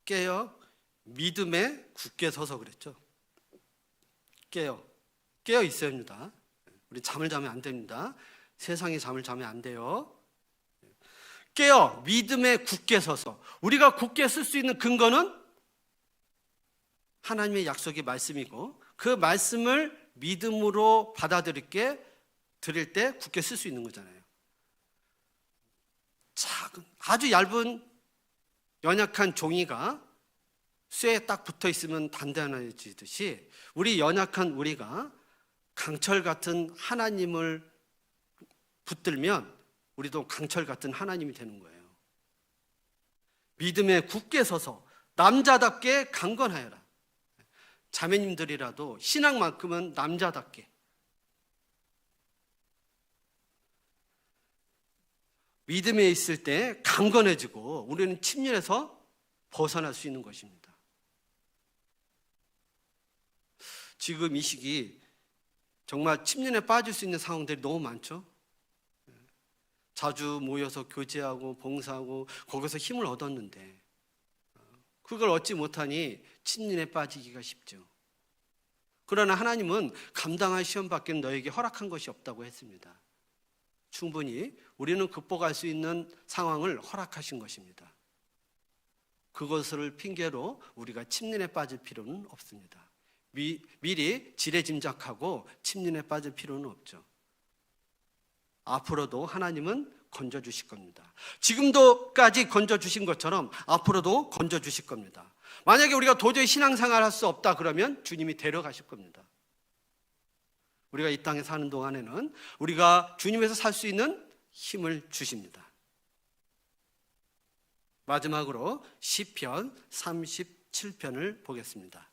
깨어 믿음에 굳게 서서 그랬죠. 깨어 있어야 합니다. 우리 잠을 자면 안 됩니다. 세상에 잠을 자면 안 돼요. 깨어 믿음에 굳게 서서, 우리가 굳게 쓸 수 있는 근거는 하나님의 약속의 말씀이고 그 말씀을 믿음으로 드릴 때 굳게 쓸 수 있는 거잖아요. 작은 아주 얇은 연약한 종이가 쇠에 딱 붙어 있으면 단단해지듯이 우리 연약한 우리가 강철 같은 하나님을 붙들면 우리도 강철 같은 하나님이 되는 거예요. 믿음에 굳게 서서 남자답게 강건하여라. 자매님들이라도 신앙만큼은 남자답게, 믿음에 있을 때 강건해지고 우리는 침륜에서 벗어날 수 있는 것입니다. 지금 이 시기 정말 침륜에 빠질 수 있는 상황들이 너무 많죠. 자주 모여서 교제하고 봉사하고 거기서 힘을 얻었는데 그걸 얻지 못하니 침륜에 빠지기가 쉽죠. 그러나 하나님은 감당할 시험밖에 너에게 허락한 것이 없다고 했습니다. 충분히 우리는 극복할 수 있는 상황을 허락하신 것입니다. 그것을 핑계로 우리가 침륜에 빠질 필요는 없습니다. 미리 지레짐작하고 침륜에 빠질 필요는 없죠. 앞으로도 하나님은 건져주실 겁니다. 지금도까지 건져주신 것처럼 앞으로도 건져주실 겁니다. 만약에 우리가 도저히 신앙생활 할 수 없다 그러면 주님이 데려가실 겁니다. 우리가 이 땅에 사는 동안에는 우리가 주님에서 살 수 있는 힘을 주십니다. 마지막으로 시편 37편을 보겠습니다.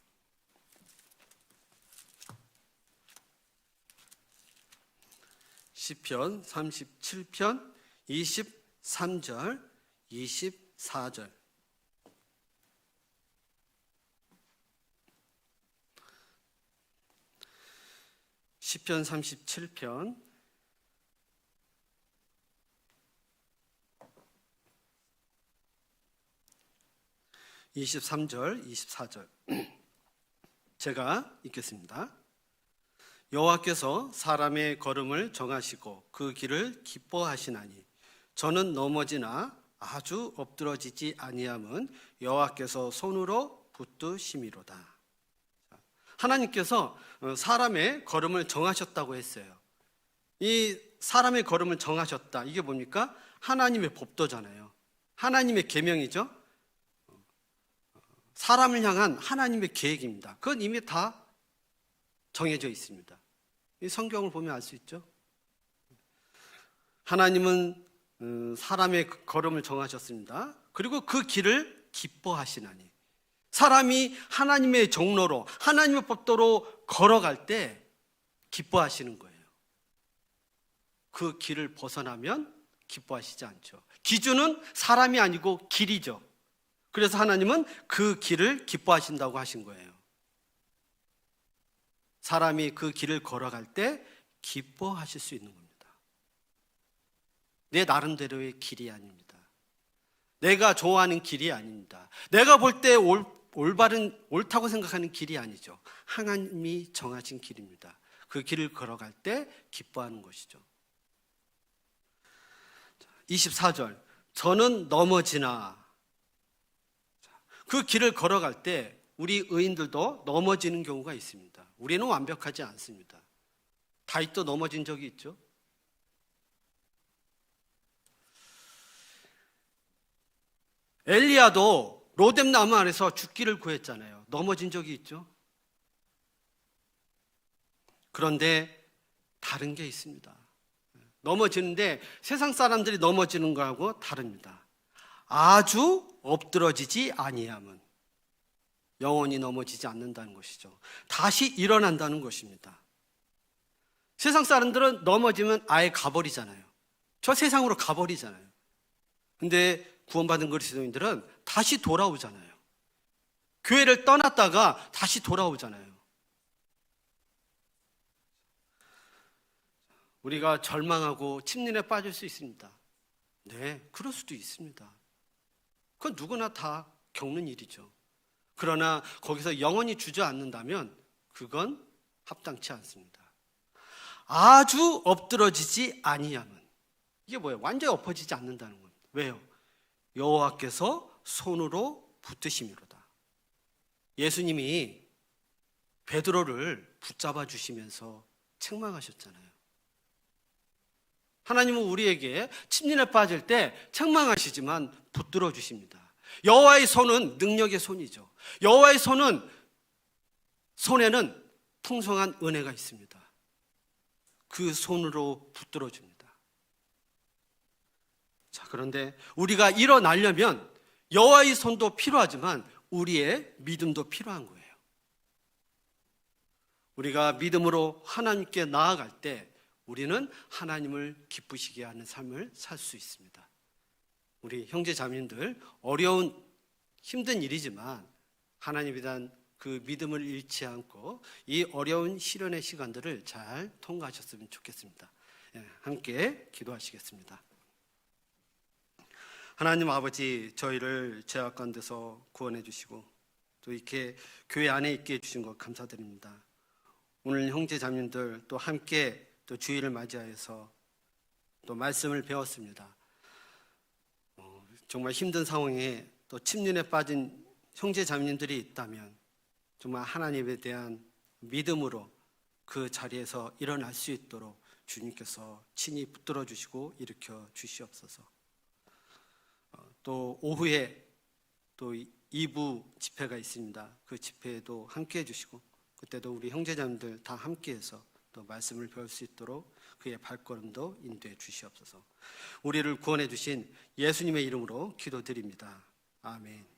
시편 37편 23절, 24절. 시편 37편 23절, 24절. 제가 읽겠습니다. 여호와께서 사람의 걸음을 정하시고 그 길을 기뻐하시나니 저는 넘어지나 아주 엎드러지지 아니함은 여호와께서 손으로 붙드심이로다. 하나님께서 사람의 걸음을 정하셨다고 했어요. 이 사람의 걸음을 정하셨다. 이게 뭡니까? 하나님의 법도잖아요. 하나님의 계명이죠. 사람을 향한 하나님의 계획입니다. 그건 이미 다 정해져 있습니다. 이 성경을 보면 알 수 있죠. 하나님은 사람의 걸음을 정하셨습니다. 그리고 그 길을 기뻐하시나니 사람이 하나님의 종로로 하나님의 법도로 걸어갈 때 기뻐하시는 거예요. 그 길을 벗어나면 기뻐하시지 않죠. 기준은 사람이 아니고 길이죠. 그래서 하나님은 그 길을 기뻐하신다고 하신 거예요. 사람이 그 길을 걸어갈 때 기뻐하실 수 있는 겁니다. 내 나름대로의 길이 아닙니다. 내가 좋아하는 길이 아닙니다. 내가 볼 때 올바른, 옳다고 생각하는 길이 아니죠. 하나님이 정하신 길입니다. 그 길을 걸어갈 때 기뻐하는 것이죠. 24절. 저는 넘어지나. 그 길을 걸어갈 때 우리 의인들도 넘어지는 경우가 있습니다. 우리는 완벽하지 않습니다. 다윗도 넘어진 적이 있죠. 엘리야도 로뎀 나무 안에서 죽기를 구했잖아요. 넘어진 적이 있죠. 그런데 다른 게 있습니다. 넘어지는데 세상 사람들이 넘어지는 거하고 다릅니다. 아주 엎드러지지 아니함은 영원히 넘어지지 않는다는 것이죠. 다시 일어난다는 것입니다. 세상 사람들은 넘어지면 아예 가버리잖아요. 저 세상으로 가버리잖아요. 근데 구원받은 그리스도인들은 다시 돌아오잖아요. 교회를 떠났다가 다시 돌아오잖아요. 우리가 절망하고 침륜에 빠질 수 있습니다. 네, 그럴 수도 있습니다. 그건 누구나 다 겪는 일이죠. 그러나 거기서 영원히 주저앉는다면 그건 합당치 않습니다. 아주 엎드러지지 아니함은 이게 뭐예요? 완전히 엎어지지 않는다는 겁니다. 왜요? 여호와께서 손으로 붙드심이로다. 예수님이 베드로를 붙잡아 주시면서 책망하셨잖아요. 하나님은 우리에게 침륜에 빠질 때 책망하시지만 붙들어 주십니다. 여호와의 손은 능력의 손이죠. 여호와의 손에는 풍성한 은혜가 있습니다. 그 손으로 붙들어 줍니다. 자, 그런데 우리가 일어나려면 여호와의 손도 필요하지만 우리의 믿음도 필요한 거예요. 우리가 믿음으로 하나님께 나아갈 때 우리는 하나님을 기쁘시게 하는 삶을 살 수 있습니다. 우리 형제 자매님들, 어려운 힘든 일이지만 하나님에 대한 그 믿음을 잃지 않고 이 어려운 시련의 시간들을 잘 통과하셨으면 좋겠습니다. 함께 기도하시겠습니다. 하나님 아버지, 저희를 죄악 가운데서 구원해 주시고 또 이렇게 교회 안에 있게 해주신 것 감사드립니다. 오늘 형제 자매님들 또 함께 또 주일을 맞이하여서 또 말씀을 배웠습니다. 정말 힘든 상황에 또 침륜에 빠진 형제 자매님들이 있다면 정말 하나님에 대한 믿음으로 그 자리에서 일어날 수 있도록 주님께서 친히 붙들어 주시고 일으켜 주시옵소서. 또 오후에 또 2부 집회가 있습니다. 그 집회에도 함께 해주시고 그때도 우리 형제자매들 다 함께해서 또 말씀을 배울 수 있도록 그의 발걸음도 인도해 주시옵소서. 우리를 구원해 주신 예수님의 이름으로 기도드립니다. 아멘.